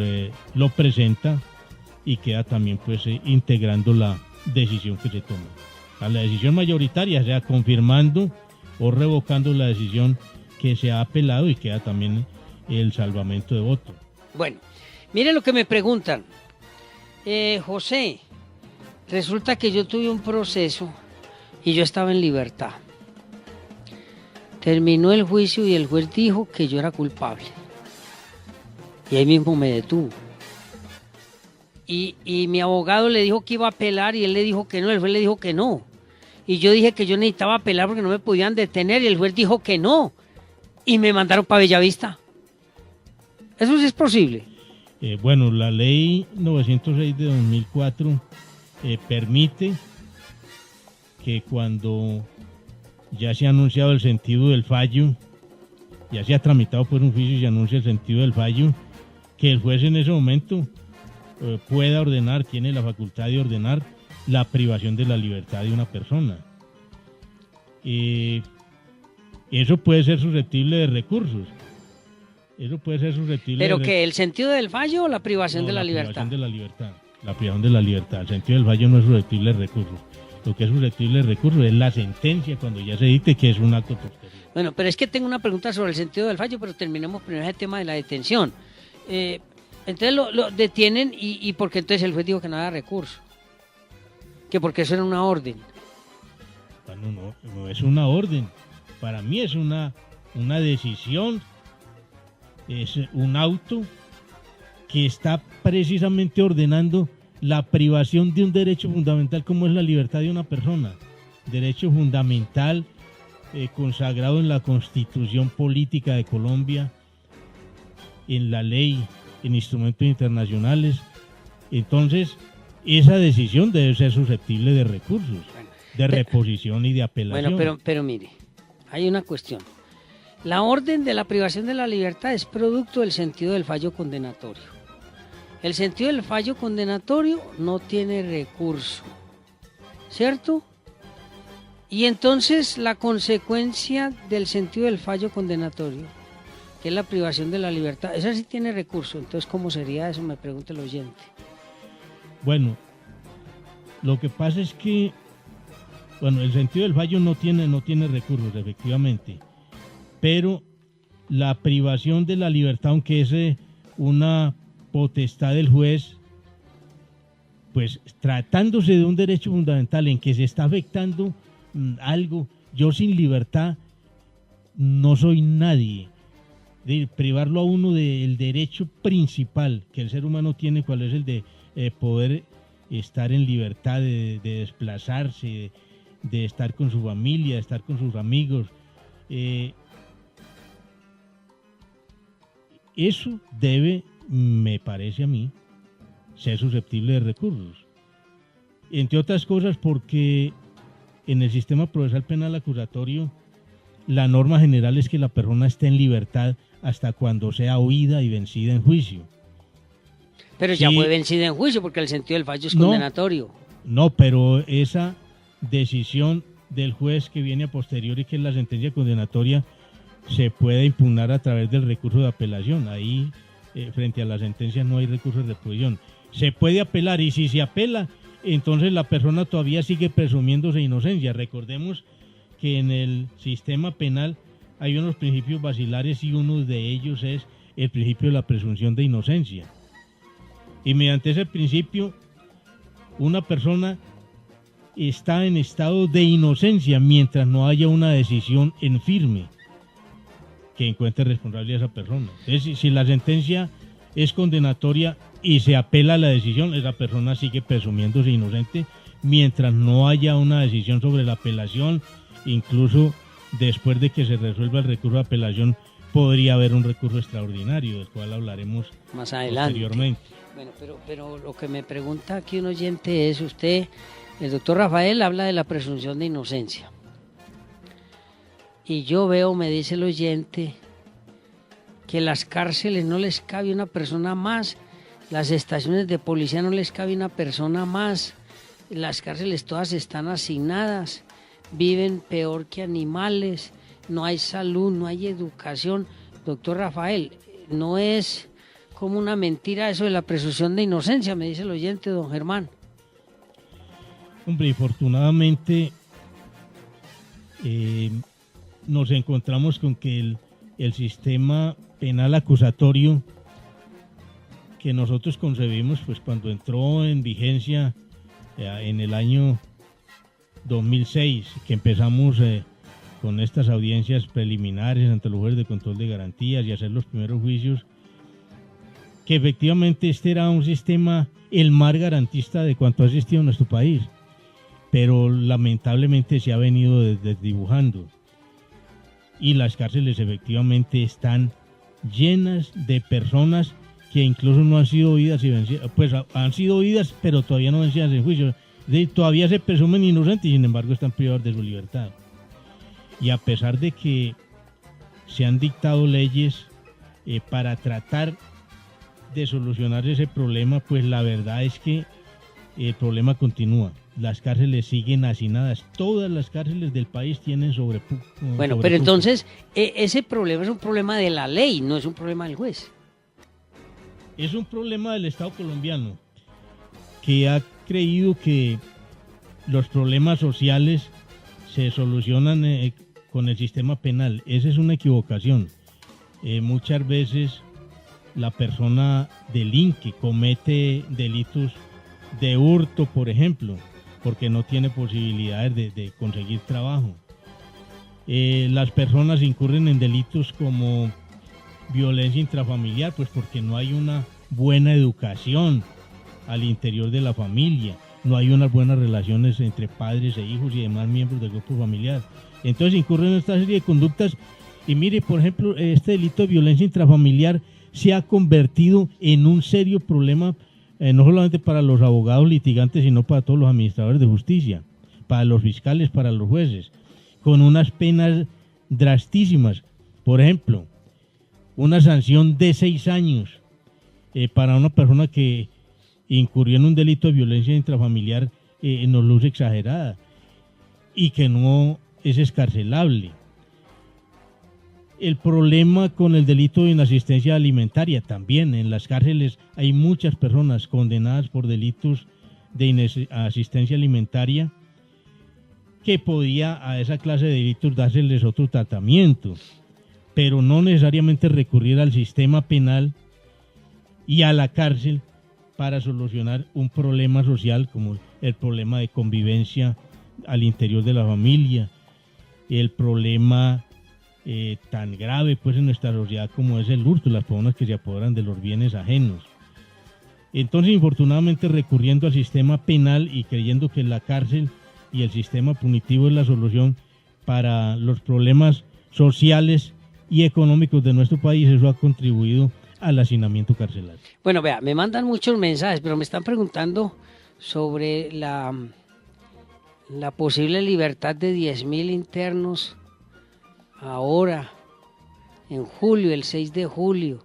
lo presenta y queda también pues integrando la decisión que se toma. A la decisión mayoritaria, sea confirmando o revocando la decisión que se ha apelado, y queda también el salvamento de voto. Bueno, mire lo que me preguntan. José, resulta que yo tuve un proceso y yo estaba en libertad. Terminó el juicio y el juez dijo que yo era culpable. Y ahí mismo me detuvo. Y mi abogado le dijo que iba a apelar y él le dijo que no, el juez le dijo que no. Y yo dije que yo necesitaba apelar porque no me podían detener y el juez dijo que no. Y me mandaron para Bellavista. ¿Eso sí es posible? Bueno, la ley 906 de 2004 permite que cuando ya se ha anunciado el sentido del fallo, ya se ha tramitado por un juicio y se anuncia el sentido del fallo, que el juez en ese momento pueda ordenar, tiene la facultad de ordenar la privación de la libertad de una persona. Eso puede ser susceptible de recursos. Eso puede ser susceptible ¿Pero que el sentido del fallo o la privación de la libertad? La privación de la libertad. La privación de la libertad. El sentido del fallo no es susceptible de recursos. Lo que es susceptible de recursos es la sentencia cuando ya se dicte, que es un acto posterior. Bueno, pero es que tengo una pregunta sobre el sentido del fallo, pero terminemos primero el tema de la detención. Entonces lo detienen y porque entonces el juez dijo que no había recurso. Que porque eso era una orden. Bueno, no es una orden. Para mí es una decisión, es un auto que está precisamente ordenando la privación de un derecho fundamental como es la libertad de una persona. Derecho fundamental consagrado en la Constitución Política de Colombia, en la ley, en instrumentos internacionales. Entonces, esa decisión debe ser susceptible de recursos, de reposición y de apelación. Bueno, pero mire, hay una cuestión. La orden de la privación de la libertad es producto del sentido del fallo condenatorio. El sentido del fallo condenatorio no tiene recurso, ¿cierto? Y entonces la consecuencia del sentido del fallo condenatorio, que es la privación de la libertad, esa sí tiene recurso. Entonces, ¿cómo sería eso? Me pregunta el oyente. Bueno, lo que pasa es que, bueno, el sentido del fallo no tiene recursos, efectivamente, pero la privación de la libertad, aunque es una potestad del juez, pues tratándose de un derecho fundamental en que se está afectando algo, yo sin libertad no soy nadie. De privarlo a uno del derecho principal que el ser humano tiene, cuál es el de poder estar en libertad, de desplazarse, de estar con su familia, de estar con sus amigos. Eso debe, me parece a mí, ser susceptible de recursos. Entre otras cosas porque en el sistema procesal penal acusatorio la norma general es que la persona esté en libertad hasta cuando sea oída y vencida en juicio. Pero ya fue vencida en juicio porque el sentido del fallo es condenatorio. No, pero esa decisión del juez que viene a posteriori, que es la sentencia condenatoria, se puede impugnar a través del recurso de apelación. Ahí, frente a la sentencia, no hay recurso de reposición. Se puede apelar, y si se apela, entonces la persona todavía sigue presumiéndose inocencia. Recordemos que en el sistema penal hay unos principios basilares y uno de ellos es el principio de la presunción de inocencia. Y mediante ese principio, una persona está en estado de inocencia mientras no haya una decisión en firme que encuentre responsable a esa persona. Entonces, si la sentencia es condenatoria y se apela a la decisión, esa persona sigue presumiéndose inocente mientras no haya una decisión sobre la apelación. Incluso después de que se resuelva el recurso de apelación, podría haber un recurso extraordinario, del cual hablaremos más adelante. Posteriormente. Bueno, pero lo que me pregunta aquí un oyente es, el doctor Rafael habla de la presunción de inocencia. Y yo veo, me dice el oyente, que las cárceles no les cabe una persona más, las estaciones de policía no les cabe una persona más, las cárceles todas están hacinadas, viven peor que animales, no hay salud, no hay educación. Doctor Rafael, no es como una mentira eso de la presunción de inocencia, me dice el oyente, don Germán. Hombre, infortunadamente nos encontramos con que el sistema penal acusatorio que nosotros concebimos, pues cuando entró en vigencia en el año 2006, que empezamos con estas audiencias preliminares ante los jueces de control de garantías y hacer los primeros juicios, que efectivamente este era un sistema el más garantista de cuanto ha existido en nuestro país, pero lamentablemente se ha venido desdibujando y las cárceles efectivamente están llenas de personas que incluso no han sido oídas y vencidas, pues han sido oídas pero todavía no vencidas en juicio, todavía se presumen inocentes y sin embargo están privados de su libertad. Y a pesar de que se han dictado leyes para tratar de solucionar ese problema, pues la verdad es que el problema continúa. Las cárceles siguen hacinadas. Todas las cárceles del país tienen Bueno, pero entonces ese problema es un problema de la ley, no es un problema del juez. Es un problema del Estado colombiano, que ha creído que los problemas sociales se solucionan con el sistema penal. Esa es una equivocación. Muchas veces la persona delinque, comete delitos de hurto, por ejemplo, porque no tiene posibilidades de conseguir trabajo. Las personas incurren en delitos como violencia intrafamiliar, pues porque no hay una buena educación al interior de la familia, no hay unas buenas relaciones entre padres e hijos y demás miembros del grupo familiar. Entonces incurren en esta serie de conductas y mire, por ejemplo, este delito de violencia intrafamiliar se ha convertido en un serio problema, no solamente para los abogados litigantes, sino para todos los administradores de justicia, para los fiscales, para los jueces, con unas penas drastísimas. Por ejemplo, una sanción de 6 años para una persona que incurrió en un delito de violencia intrafamiliar nos luce exagerada y que no es excarcelable. El problema con el delito de inasistencia alimentaria también. En las cárceles hay muchas personas condenadas por delitos de inasistencia alimentaria que podía a esa clase de delitos dárseles otro tratamiento, pero no necesariamente recurrir al sistema penal y a la cárcel para solucionar un problema social como el problema de convivencia al interior de la familia, el problema tan grave pues en nuestra sociedad como es el hurto, las personas que se apoderan de los bienes ajenos. Entonces, infortunadamente, recurriendo al sistema penal y creyendo que la cárcel y el sistema punitivo es la solución para los problemas sociales y económicos de nuestro país. Eso ha contribuido al hacinamiento carcelario. Bueno, vea, me mandan muchos mensajes, pero me están preguntando sobre la posible libertad de 10.000 internos ahora, en julio, el 6 de julio.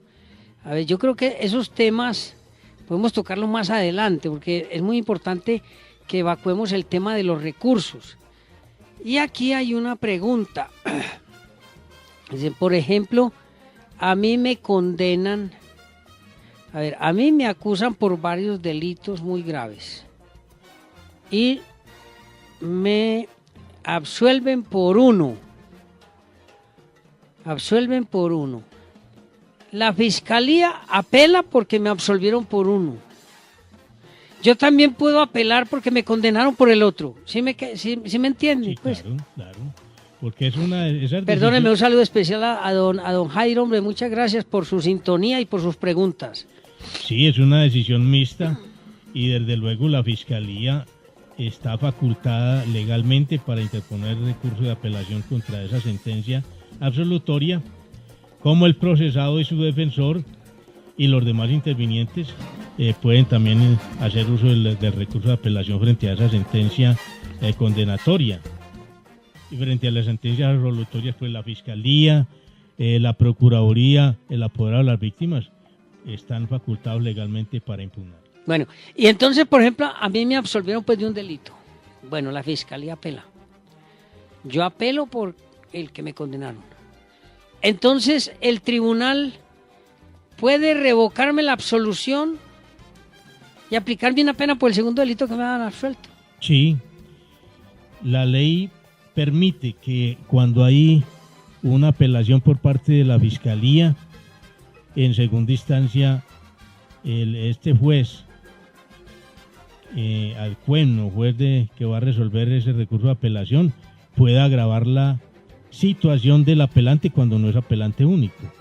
A ver, yo creo que esos temas podemos tocarlos más adelante, porque es muy importante que evacuemos el tema de los recursos. Y aquí hay una pregunta. Dice, por ejemplo, a mí me condenan, a mí me acusan por varios delitos muy graves y me absuelven por uno. La fiscalía apela porque me absolvieron por uno. Yo también puedo apelar porque me condenaron por el otro. ¿Sí me entiende? Sí, pues, claro. Porque es una... Perdóneme, un saludo especial a don Jairo, hombre. Muchas gracias por su sintonía y por sus preguntas. Sí, es una decisión mixta y desde luego la fiscalía está facultada legalmente para interponer recurso de apelación contra esa sentencia absolutoria, como el procesado y su defensor y los demás intervinientes pueden también hacer uso del recurso de apelación frente a esa sentencia condenatoria. Y frente a las sentencias absolutorias, pues la Fiscalía, la Procuraduría, el apoderado de las víctimas están facultados legalmente para impugnar. Bueno, y entonces, por ejemplo, a mí me absolvieron pues de un delito. Bueno, la Fiscalía apela. Yo apelo por el que me condenaron. Entonces, el tribunal puede revocarme la absolución y aplicarme una pena por el segundo delito que me han absuelto. Sí, la ley permite que cuando hay una apelación por parte de la Fiscalía, en segunda instancia, este juez, alcueno, juez que va a resolver ese recurso de apelación, puede agravar la situación del apelante cuando no es apelante único.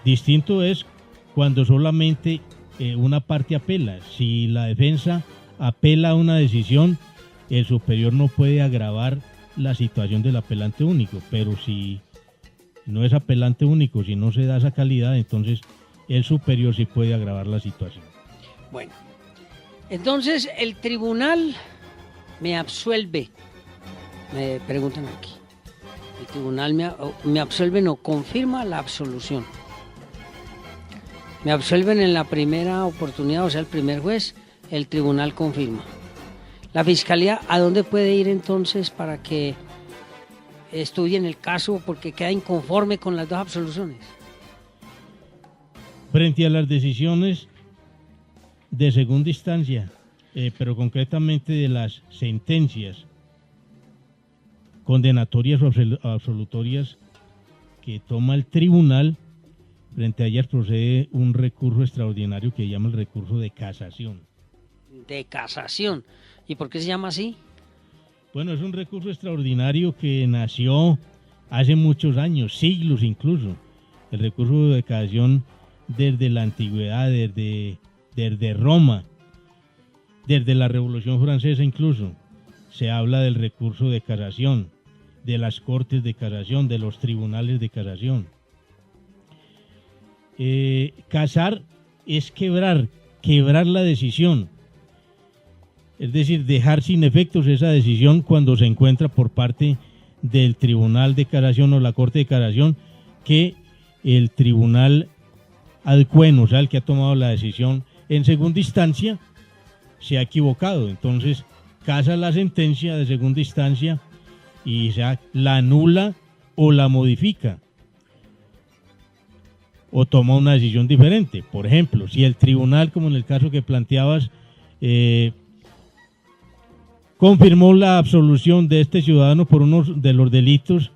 Distinto es cuando solamente una parte apela. Si la defensa apela a una decisión, el superior no puede agravar la situación del apelante único, pero si no es apelante único, si no se da esa calidad, entonces el superior sí puede agravar la situación. Bueno, entonces el tribunal me absuelve, me preguntan aquí, el tribunal me absuelve, no, confirma la absolución. Me absuelven en la primera oportunidad, o sea, el primer juez, el tribunal confirma. La Fiscalía, ¿a dónde puede ir entonces para que estudien el caso porque queda inconforme con las dos absoluciones? Frente a las decisiones de segunda instancia, pero concretamente de las sentencias condenatorias o absolutorias que toma el tribunal, frente a ellas procede un recurso extraordinario que llama el recurso de casación. De casación. ¿Y por qué se llama así? Bueno, es un recurso extraordinario que nació hace muchos años, siglos incluso. El recurso de casación desde la antigüedad, desde Roma, desde la Revolución Francesa incluso. Se habla del recurso de casación, de las cortes de casación, de los tribunales de casación. Casar es quebrar la decisión. Es decir, dejar sin efectos esa decisión cuando se encuentra por parte del Tribunal de Casación o la Corte de Casación que el Tribunal alcueno, o sea, el que ha tomado la decisión en segunda instancia, se ha equivocado. Entonces, casa la sentencia de segunda instancia y la anula o la modifica o toma una decisión diferente. Por ejemplo, si el tribunal, como en el caso que planteabas, confirmó la absolución de este ciudadano por uno de los delitos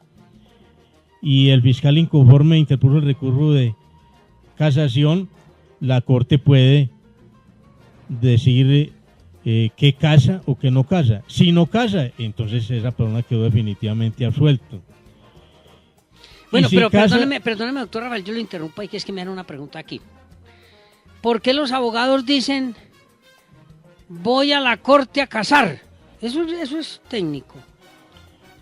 y el fiscal inconforme interpuso el recurso de casación, la Corte puede decir que casa o que no casa. Si no casa, entonces esa persona quedó definitivamente absuelto. Bueno, si pero casa... perdóneme, doctor Rafael, yo lo interrumpo y que es que me dan una pregunta aquí. ¿Por qué los abogados dicen voy a la corte a casar? Eso es técnico.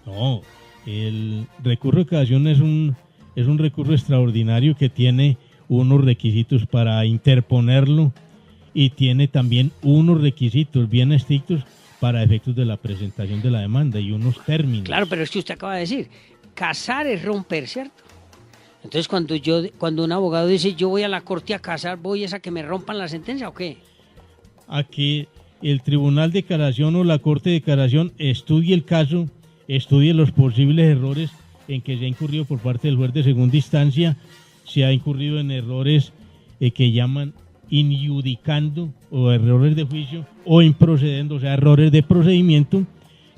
No, el recurso de casación es un recurso extraordinario que tiene unos requisitos para interponerlo y tiene también unos requisitos bien estrictos para efectos de la presentación de la demanda y unos términos. Claro, pero es que usted acaba de decir, casar es romper, ¿cierto? Entonces cuando un abogado dice yo voy a la corte a casar, ¿voy a que me rompan la sentencia o qué? A que el Tribunal de Casación o la Corte de Casación estudie el caso, estudie los posibles errores en que se ha incurrido por parte del juez de segunda instancia, se ha incurrido en errores que llaman injudicando o errores de juicio o improcedendo, o sea, errores de procedimiento,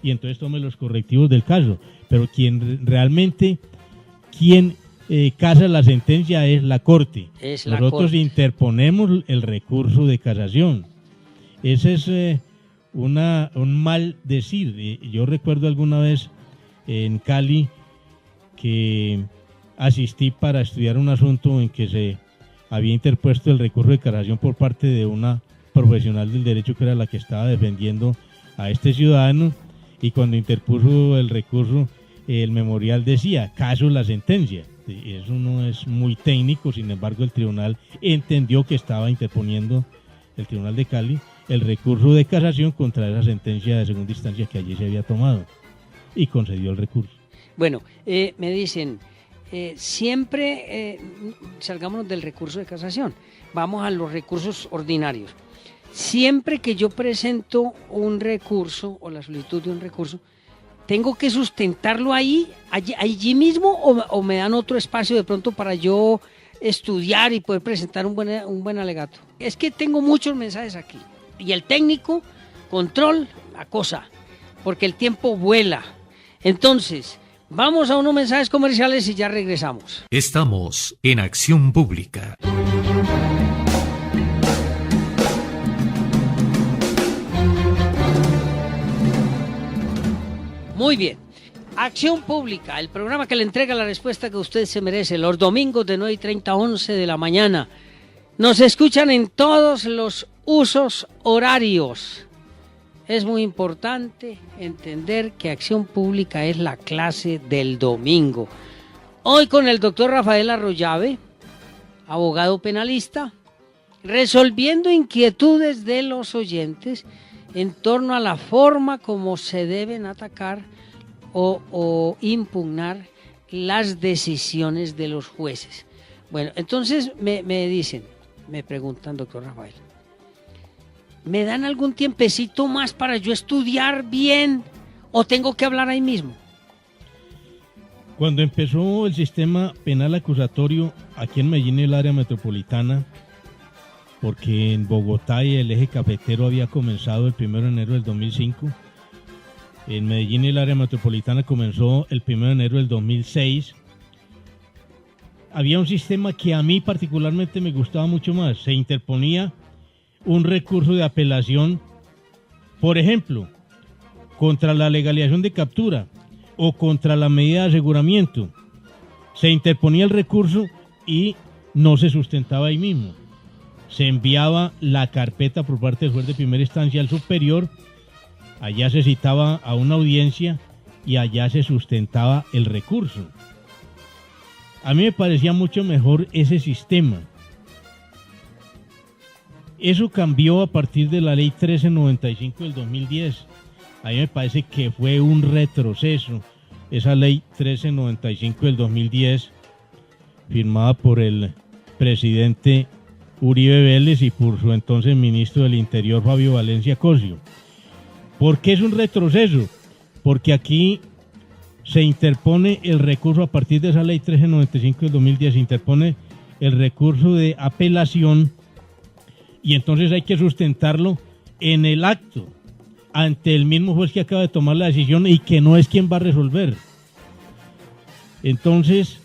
y entonces tome los correctivos del caso. Pero quien casa la sentencia es la Corte. Nosotros interponemos el recurso de casación. Ese es un mal decir. Yo recuerdo alguna vez en Cali que asistí para estudiar un asunto en que se había interpuesto el recurso de casación por parte de una profesional del derecho que era la que estaba defendiendo a este ciudadano, y cuando interpuso el recurso el memorial decía caso la sentencia. Eso no es muy técnico, sin embargo el tribunal entendió que estaba interponiendo, el Tribunal de Cali, el recurso de casación contra esa sentencia de segunda instancia que allí se había tomado, y concedió el recurso. Bueno, me dicen, siempre salgámonos del recurso de casación, vamos a los recursos ordinarios. Siempre que yo presento un recurso o la solicitud de un recurso, ¿tengo que sustentarlo allí mismo o me dan otro espacio de pronto para yo estudiar y poder presentar un buen alegato? Es que tengo muchos mensajes aquí y el técnico control la cosa porque el tiempo vuela. Entonces, vamos a unos mensajes comerciales y ya regresamos. Estamos en Acción Pública. Muy bien. Acción Pública, el programa que le entrega la respuesta que usted se merece, los domingos de 9:30 a 11 de la mañana. Nos escuchan en todos los usos horarios. Es muy importante entender que Acción Pública es la clase del domingo. Hoy con el doctor Rafael Arroyave, abogado penalista, resolviendo inquietudes de los oyentes en torno a la forma como se deben atacar o impugnar las decisiones de los jueces. Bueno, entonces me preguntan, doctor Rafael, ¿me dan algún tiempecito más para yo estudiar bien o tengo que hablar ahí mismo? Cuando empezó el sistema penal acusatorio aquí en Medellín y el área metropolitana, porque en Bogotá y el eje cafetero había comenzado el 1 de enero del 2005. En Medellín y el área metropolitana comenzó el 1 de enero del 2006. Había un sistema que a mí particularmente me gustaba mucho más. Se interponía un recurso de apelación, por ejemplo, contra la legalización de captura o contra la medida de aseguramiento. Se interponía el recurso y no se sustentaba ahí mismo. Se enviaba la carpeta por parte del juez de primera instancia al superior, allá se citaba a una audiencia y allá se sustentaba el recurso. A mí me parecía mucho mejor ese sistema. Eso cambió a partir de la ley 1395 del 2010. A mí me parece que fue un retroceso esa ley 1395 del 2010, firmada por el presidente Uribe Vélez y por su entonces ministro del Interior Fabio Valencia Cosio. ¿Por qué es un retroceso? Porque aquí se interpone el recurso a partir de esa ley 1395 del 2010, se interpone el recurso de apelación y entonces hay que sustentarlo en el acto ante el mismo juez que acaba de tomar la decisión y que no es quien va a resolver. Entonces,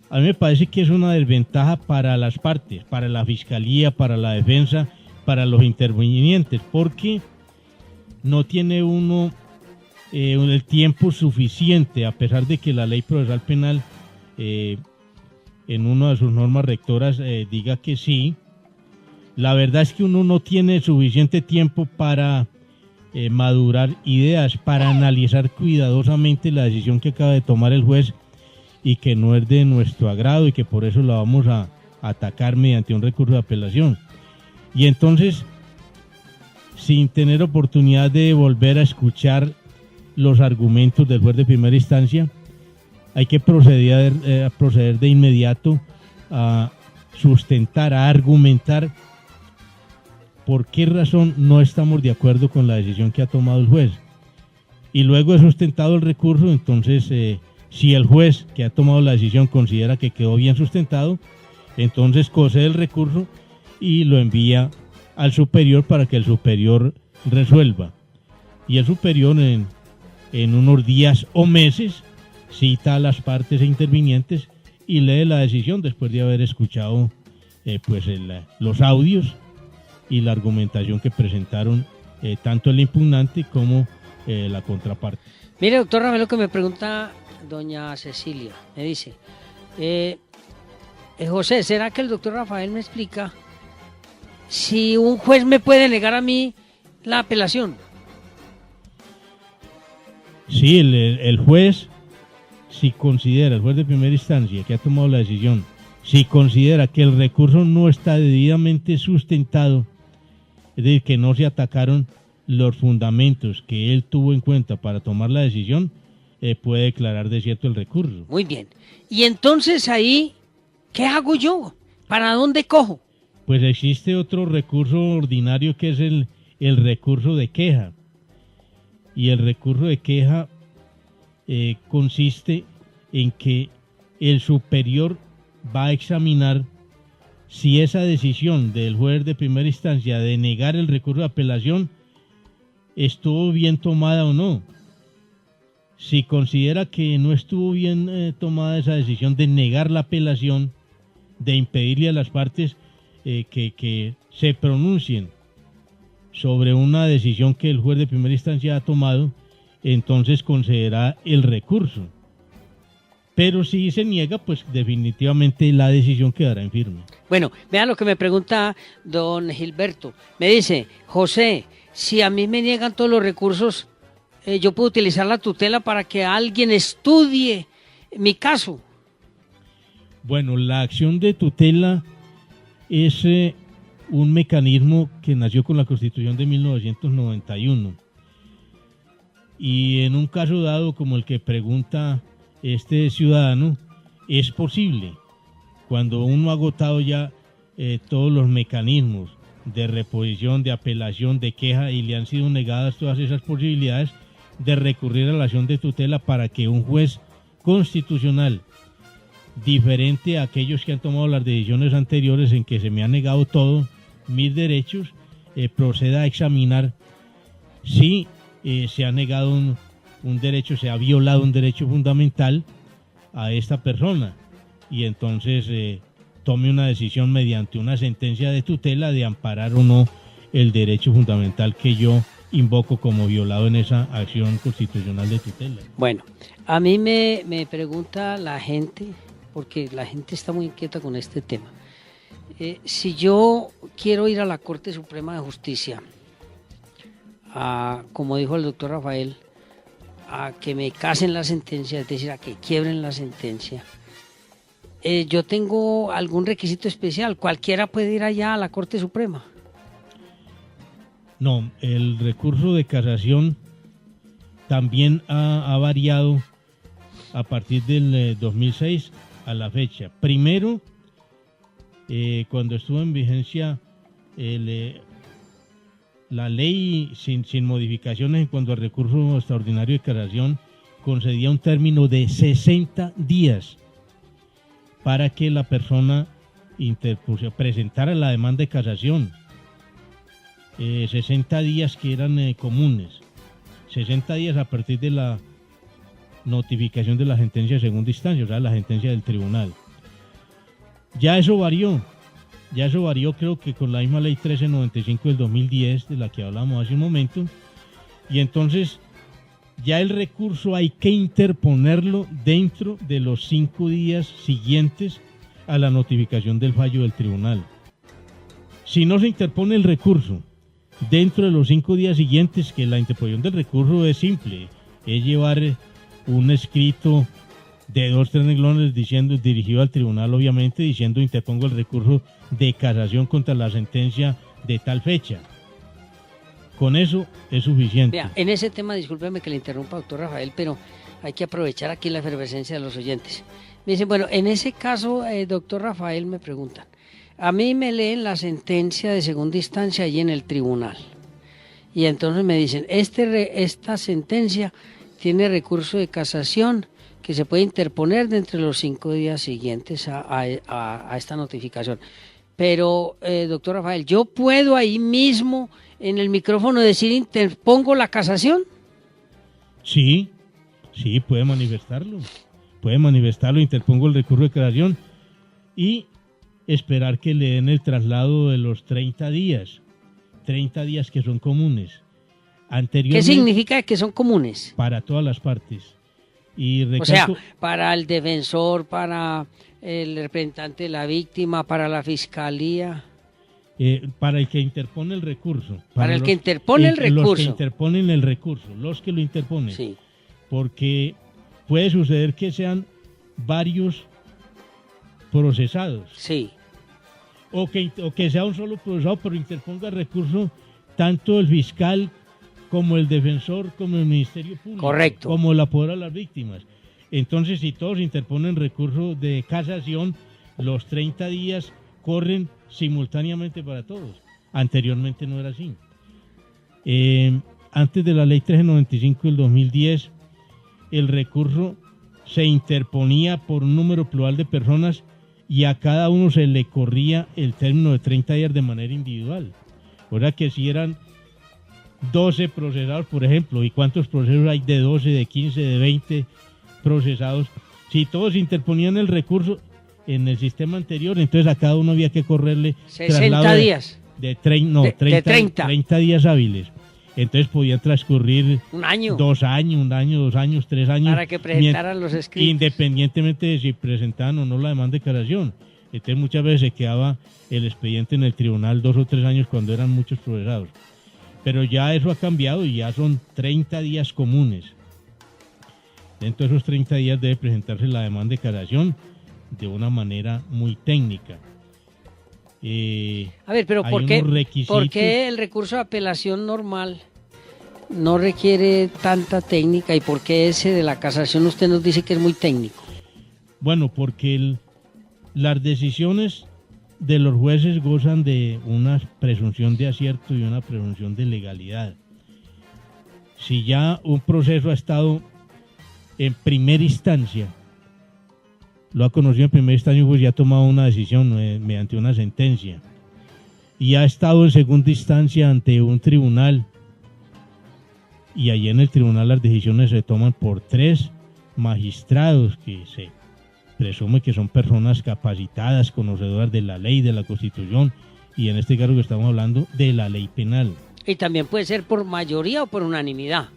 a mí me parece que es una desventaja para las partes, para la fiscalía, para la defensa, para los intervinientes, porque no tiene uno el tiempo suficiente, a pesar de que la ley procesal penal en una de sus normas rectoras diga que sí. La verdad es que uno no tiene suficiente tiempo para madurar ideas para analizar cuidadosamente la decisión que acaba de tomar el juez y que no es de nuestro agrado y que por eso la vamos a atacar mediante un recurso de apelación. Y entonces, sin tener oportunidad de volver a escuchar los argumentos del juez de primera instancia, hay que proceder de inmediato a sustentar, a argumentar por qué razón no estamos de acuerdo con la decisión que ha tomado el juez. Y luego de sustentado el recurso, entonces, si el juez que ha tomado la decisión considera que quedó bien sustentado, entonces concede el recurso y lo envía al superior para que el superior resuelva. Y el superior en unos días o meses cita a las partes intervinientes y lee la decisión después de haber escuchado los audios y la argumentación que presentaron tanto el impugnante como la contraparte. Mire, doctor Rafael, lo que me pregunta doña Cecilia, me dice, José, ¿será que el doctor Rafael me explica si un juez me puede negar a mí la apelación? Sí, el juez, si considera, el juez de primera instancia que ha tomado la decisión, si considera que el recurso no está debidamente sustentado, es decir, que no se atacaron los fundamentos que él tuvo en cuenta para tomar la decisión, puede declarar desierto el recurso. Muy bien. Y entonces ahí, ¿qué hago yo? ¿Para dónde cojo? Pues existe otro recurso ordinario que es el recurso de queja. Y el recurso de queja consiste en que el superior va a examinar si esa decisión del juez de primera instancia de negar el recurso de apelación estuvo bien tomada o no. Si considera que no estuvo bien tomada esa decisión de negar la apelación, de impedirle a las partes que se pronuncien sobre una decisión que el juez de primera instancia ha tomado, entonces concederá el recurso. Pero si se niega, pues definitivamente la decisión quedará en firme. Bueno, vea lo que me pregunta don Gilberto. Me dice, José, si a mí me niegan todos los recursos, yo puedo utilizar la tutela para que alguien estudie mi caso. Bueno, la acción de tutela es un mecanismo que nació con la Constitución de 1991. Y en un caso dado como el que pregunta este ciudadano, es posible, cuando uno ha agotado ya todos los mecanismos de reposición, de apelación, de queja y le han sido negadas todas esas posibilidades, de recurrir a la acción de tutela para que un juez constitucional, diferente a aquellos que han tomado las decisiones anteriores en que se me ha negado todos mis derechos, proceda a examinar si se ha negado un derecho, se ha violado un derecho fundamental a esta persona y entonces tome una decisión mediante una sentencia de tutela de amparar o no el derecho fundamental que yo invoco como violado en esa acción constitucional de tutela. Bueno, a mí me pregunta la gente, porque la gente está muy inquieta con este tema. Si yo quiero ir a la Corte Suprema de Justicia, como dijo el doctor Rafael, a que me casen la sentencia, es decir, a que quiebren la sentencia, yo tengo algún requisito especial, cualquiera puede ir allá a la Corte Suprema. No, el recurso de casación también ha variado a partir del 2006 a la fecha. Primero, cuando estuvo en vigencia la ley sin modificaciones en cuanto al recurso extraordinario de casación, concedía un término de 60 días para que la persona presentara la demanda de casación. 60 días que eran comunes, 60 días a partir de la notificación de la sentencia de segunda instancia, o sea, la sentencia del tribunal. Ya eso varió, creo que con la misma ley 1395 del 2010, de la que hablamos hace un momento, y entonces ya el recurso hay que interponerlo dentro de los 5 días siguientes a la notificación del fallo del tribunal. Si no se interpone el recurso dentro de los 5 días siguientes, que la interposición del recurso es simple, es llevar un escrito de 2-3 renglones dirigido al tribunal, obviamente, diciendo interpongo el recurso de casación contra la sentencia de tal fecha. Con eso es suficiente. Vea, en ese tema, discúlpeme que le interrumpa, doctor Rafael, pero hay que aprovechar aquí la efervescencia de los oyentes. Me dicen, bueno, en ese caso, doctor Rafael, me preguntan, a mí me leen la sentencia de segunda instancia allí en el tribunal. Y entonces me dicen, esta sentencia tiene recurso de casación que se puede interponer dentro de los 5 días siguientes a esta notificación. Pero, doctor Rafael, ¿yo puedo ahí mismo en el micrófono decir interpongo la casación? Sí, puede manifestarlo, interpongo el recurso de casación y esperar que le den el traslado de los 30 días que son comunes. ¿Qué significa que son comunes? Para todas las partes. Y o sea, para el defensor, para el representante de la víctima, para la fiscalía. Para el que interpone el recurso. Para el que interpone el recurso. Los que interponen el recurso, los que lo interponen. Sí. Porque puede suceder que sean varios procesados. Sí. O que sea un solo procesado, pero interponga el recurso tanto el fiscal como el defensor, como el Ministerio Público. Correcto. Como el apoderado de las víctimas. Entonces, si todos interponen recurso de casación, los 30 días corren simultáneamente para todos. Anteriormente no era así. Antes de la ley 1395 del 2010, el recurso se interponía por un número plural de personas y a cada uno se le corría el término de 30 días de manera individual. O sea que si eran 12 procesados, por ejemplo, ¿y cuántos procesos hay de 12, de 15, de 20 procesados? Si todos interponían el recurso en el sistema anterior, entonces a cada uno había que correrle 60 días. De 30 días hábiles. Entonces podía transcurrir un año. 2 años, 1 año, 2 años, 3 años. Para que presentaran los escritos. Independientemente de si presentaban o no la demanda de casación. Entonces muchas veces se quedaba el expediente en el tribunal 2 o 3 años cuando eran muchos procesados. Pero ya eso ha cambiado y ya son 30 días comunes. Dentro de esos 30 días debe presentarse la demanda de casación de una manera muy técnica. A ver, pero ¿por qué el recurso de apelación normal no requiere tanta técnica y por qué ese de la casación usted nos dice que es muy técnico? Bueno, porque las decisiones de los jueces gozan de una presunción de acierto y una presunción de legalidad. Si ya un proceso ha estado en primera instancia, lo ha conocido en primera instancia, pues ya ha tomado una decisión mediante una sentencia, y ha estado en segunda instancia ante un tribunal, y allí en el tribunal las decisiones se toman por 3 magistrados que se presume que son personas capacitadas, conocedoras de la ley, de la Constitución, y en este caso que estamos hablando de la ley penal. Y también puede ser por mayoría o por unanimidad.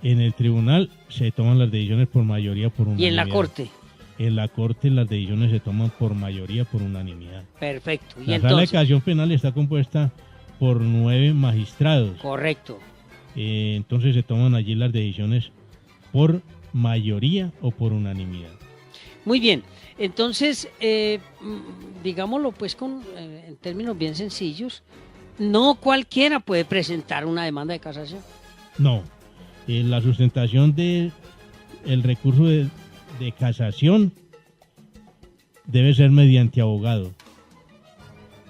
En el tribunal se toman las decisiones por mayoría o por unanimidad. ¿Y en la Corte? En la Corte las decisiones se toman por mayoría o por unanimidad. Perfecto. ¿Y la Sala de Casación Penal está compuesta por 9 magistrados. Correcto. Entonces se toman allí las decisiones por mayoría o por unanimidad. Muy bien, entonces, digámoslo pues en términos bien sencillos, no cualquiera puede presentar una demanda de casación. No, la sustentación del recurso de casación debe ser mediante abogado.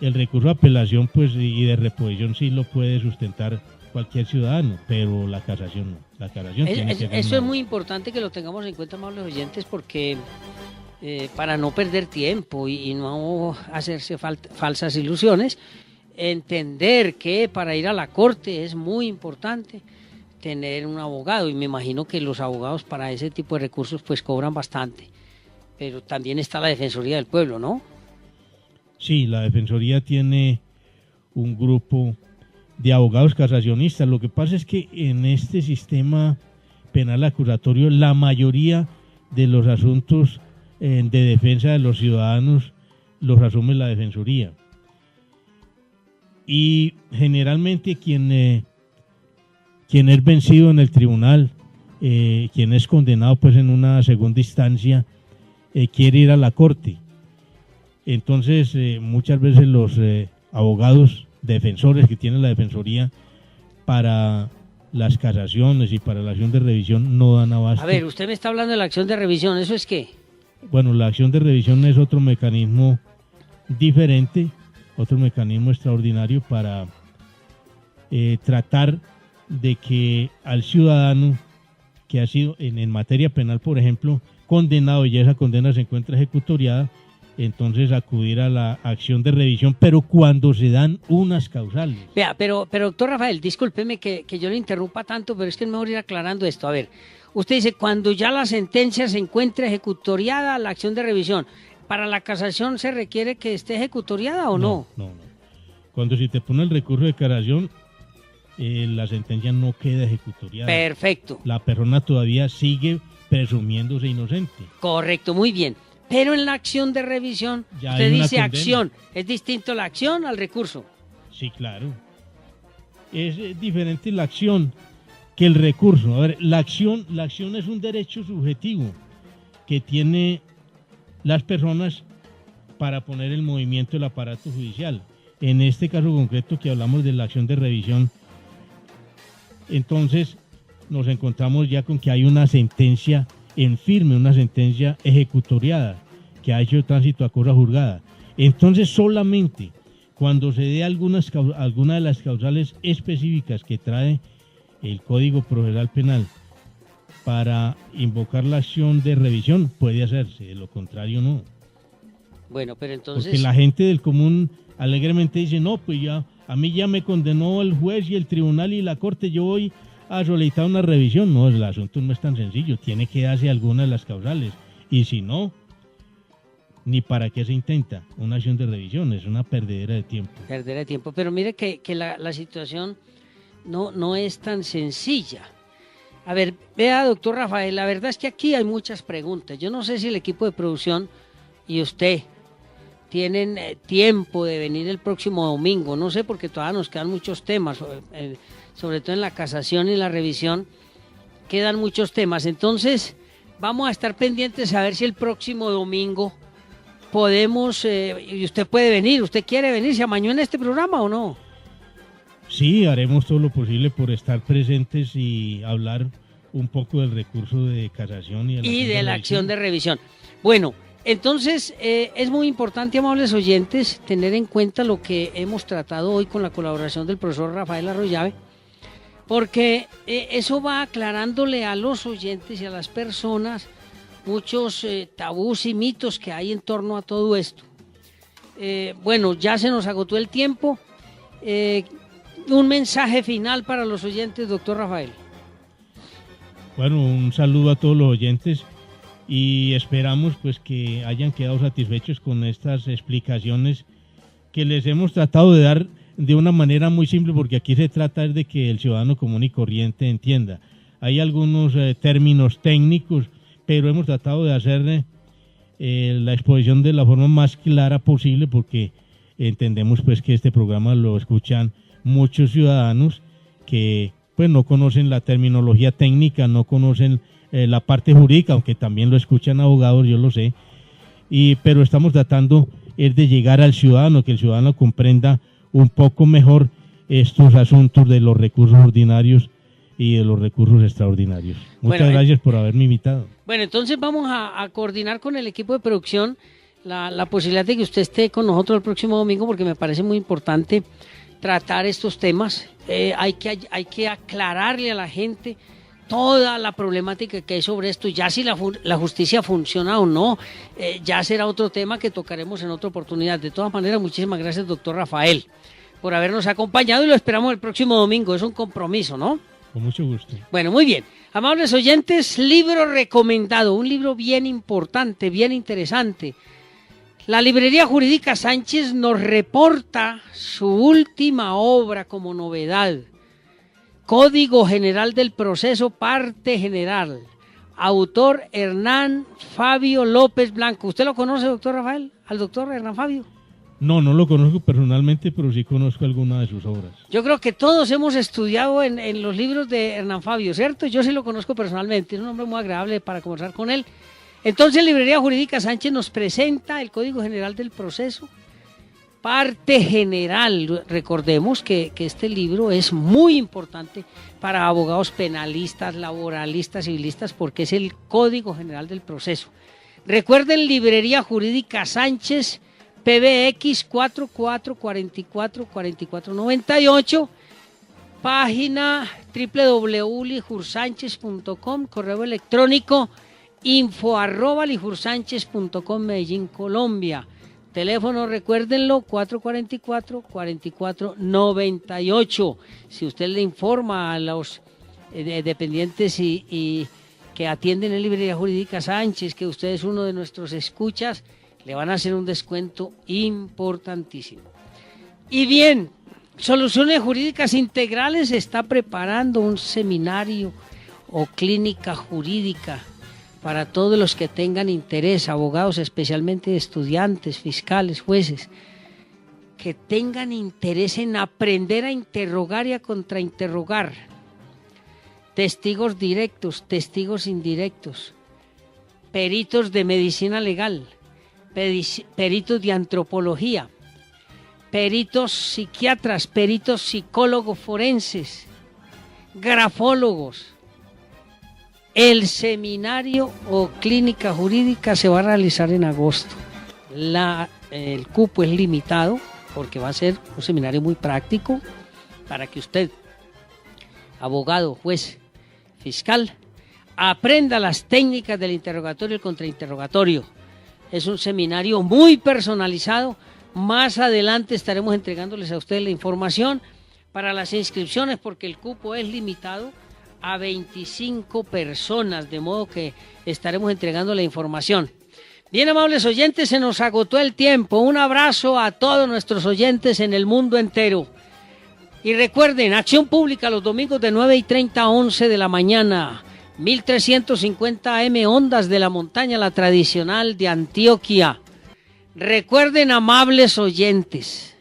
El recurso de apelación pues y de reposición sí lo puede sustentar cualquier ciudadano, pero la casación no. La casación tiene que eso es muy importante que lo tengamos en cuenta, amables oyentes, porque para no perder tiempo y no hacerse falsas ilusiones, entender que para ir a la corte es muy importante tener un abogado, y me imagino que los abogados para ese tipo de recursos pues cobran bastante, pero también está la Defensoría del Pueblo, ¿no? Sí, la Defensoría tiene un grupo de abogados casacionistas. Lo que pasa es que en este sistema penal acusatorio la mayoría de los asuntos de defensa de los ciudadanos los asume la Defensoría. y generalmente quien es vencido en el tribunal, quien es condenado pues en una segunda instancia, quiere ir a la corte. Entonces muchas veces los abogados defensores que tiene la defensoría para las casaciones y para la acción de revisión no dan abasto. A ver, usted me está hablando de la acción de revisión, ¿eso es qué? Bueno, la acción de revisión es otro mecanismo diferente, otro mecanismo extraordinario para tratar de que al ciudadano que ha sido en materia penal, por ejemplo, condenado y ya esa condena se encuentra ejecutoriada, entonces acudir a la acción de revisión, pero cuando se dan unas causales. Vea, pero doctor Rafael, discúlpeme que yo le interrumpa tanto, pero es que es mejor ir aclarando esto. A ver, usted dice, cuando ya la sentencia se encuentra ejecutoriada, la acción de revisión, ¿para la casación se requiere que esté ejecutoriada o no? No. Cuando si te pone el recurso de casación, la sentencia no queda ejecutoriada. Perfecto. La persona todavía sigue presumiéndose inocente. Correcto, muy bien. Pero en la acción de revisión, ya usted dice condena. acción, ¿es distinto la acción al recurso? Sí, claro. Es diferente la acción que el recurso. A ver, la acción es un derecho subjetivo que tiene las personas para poner en movimiento el aparato judicial. En este caso concreto que hablamos de la acción de revisión, entonces nos encontramos ya con que hay una sentencia en firme, una sentencia ejecutoriada que ha hecho tránsito a cosa juzgada. Entonces solamente cuando se dé alguna de las causales específicas que trae el Código Procesal Penal para invocar la acción de revisión puede hacerse, de lo contrario no. Bueno, pero entonces... Porque la gente del común alegremente dice, no, pues ya, a mí ya me condenó el juez y el tribunal y la corte, yo voy a solicitar una revisión. No, el asunto no es tan sencillo, tiene que darse alguna de las causales, y si no, ni para qué se intenta una acción de revisión, es una perdedera de tiempo. Perdedera de tiempo, pero mire que la situación no es tan sencilla. A ver, vea, doctor Rafael, la verdad es que aquí hay muchas preguntas. Yo no sé si el equipo de producción y usted tienen tiempo de venir el próximo domingo, no sé, porque todavía nos quedan muchos temas, sobre todo en la casación y la revisión, quedan muchos temas. Entonces, vamos a estar pendientes a ver si el próximo domingo podemos, y usted puede venir, usted quiere venir, ¿se amañó en este programa o no? Sí, haremos todo lo posible por estar presentes y hablar un poco del recurso de casación y de la acción de revisión. Bueno, entonces es muy importante, amables oyentes, tener en cuenta lo que hemos tratado hoy con la colaboración del profesor Rafael Arroyave, porque eso va aclarándole a los oyentes y a las personas muchos tabús y mitos que hay en torno a todo esto. Bueno, ya se nos agotó el tiempo. Un mensaje final para los oyentes, doctor Rafael. Bueno, un saludo a todos los oyentes y esperamos pues que hayan quedado satisfechos con estas explicaciones que les hemos tratado de dar de una manera muy simple, porque aquí se trata de que el ciudadano común y corriente entienda. Hay algunos términos técnicos, pero hemos tratado de hacer la exposición de la forma más clara posible, porque entendemos pues que este programa lo escuchan muchos ciudadanos que pues no conocen la terminología técnica, no conocen la parte jurídica, aunque también lo escuchan abogados, yo lo sé, pero estamos tratando de llegar al ciudadano, que el ciudadano comprenda un poco mejor estos asuntos de los recursos ordinarios y de los recursos extraordinarios. Muchas gracias por haberme invitado. Bueno, entonces vamos a coordinar con el equipo de producción la posibilidad de que usted esté con nosotros el próximo domingo, porque me parece muy importante tratar estos temas. Hay que aclararle a la gente toda la problemática que hay sobre esto. Ya si la justicia funciona o no, ya será otro tema que tocaremos en otra oportunidad. De todas maneras, muchísimas gracias, doctor Rafael, por habernos acompañado, y lo esperamos el próximo domingo. Es un compromiso, ¿no? Con mucho gusto. Bueno, muy bien. Amables oyentes, libro recomendado, un libro bien importante, bien interesante. La Librería Jurídica Sánchez nos reporta su última obra como novedad. Código General del Proceso, parte general. Autor Hernán Fabio López Blanco. ¿Usted lo conoce, doctor Rafael? ¿Al doctor Hernán Fabio? No lo conozco personalmente, pero sí conozco algunas de sus obras. Yo creo que todos hemos estudiado en los libros de Hernán Fabio, ¿cierto? Yo sí lo conozco personalmente, es un hombre muy agradable para conversar con él. Entonces, Librería Jurídica Sánchez nos presenta el Código General del Proceso, parte general. Recordemos que este libro es muy importante para abogados penalistas, laboralistas, civilistas, porque es el Código General del Proceso. Recuerden, Librería Jurídica Sánchez, PBX 44444498, página www.lijursanchez.com, correo electrónico info@lijursanchez.com, Medellín, Colombia. Teléfono, recuérdenlo, 444-4498. Si usted le informa a los dependientes y que atienden en Librería Jurídica Sánchez que usted es uno de nuestros escuchas, le van a hacer un descuento importantísimo. Y bien, Soluciones Jurídicas Integrales está preparando un seminario o clínica jurídica para todos los que tengan interés, abogados, especialmente estudiantes, fiscales, jueces, que tengan interés en aprender a interrogar y a contrainterrogar, testigos directos, testigos indirectos, peritos de medicina legal, peritos de antropología, peritos psiquiatras, peritos psicólogos forenses, grafólogos. El seminario o clínica jurídica se va a realizar en agosto. El cupo es limitado porque va a ser un seminario muy práctico para que usted, abogado, juez, fiscal, aprenda las técnicas del interrogatorio y el contrainterrogatorio. Es un seminario muy personalizado. Más adelante estaremos entregándoles a ustedes la información para las inscripciones porque el cupo es limitado a 25 personas, de modo que estaremos entregando la información. Bien, amables oyentes, se nos agotó el tiempo. Un abrazo a todos nuestros oyentes en el mundo entero. Y recuerden, Acción Pública los domingos de 9:30 a 11 de la mañana. 1350 AM, Ondas de la Montaña, la tradicional de Antioquia. Recuerden, amables oyentes,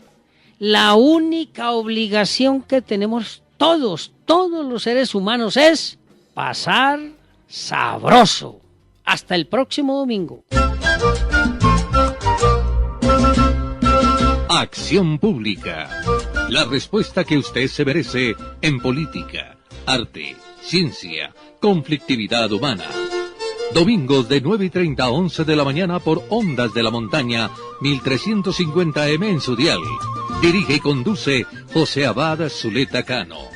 la única obligación que tenemos todos los seres humanos es pasar sabroso. Hasta el próximo domingo. Acción Pública. La respuesta que usted se merece en política, arte, ciencia, conflictividad humana. Domingos de 9:30 a 11 de la mañana por Ondas de la Montaña, 1350 AM en su dial. Dirige y conduce José Abad Zuleta Cano.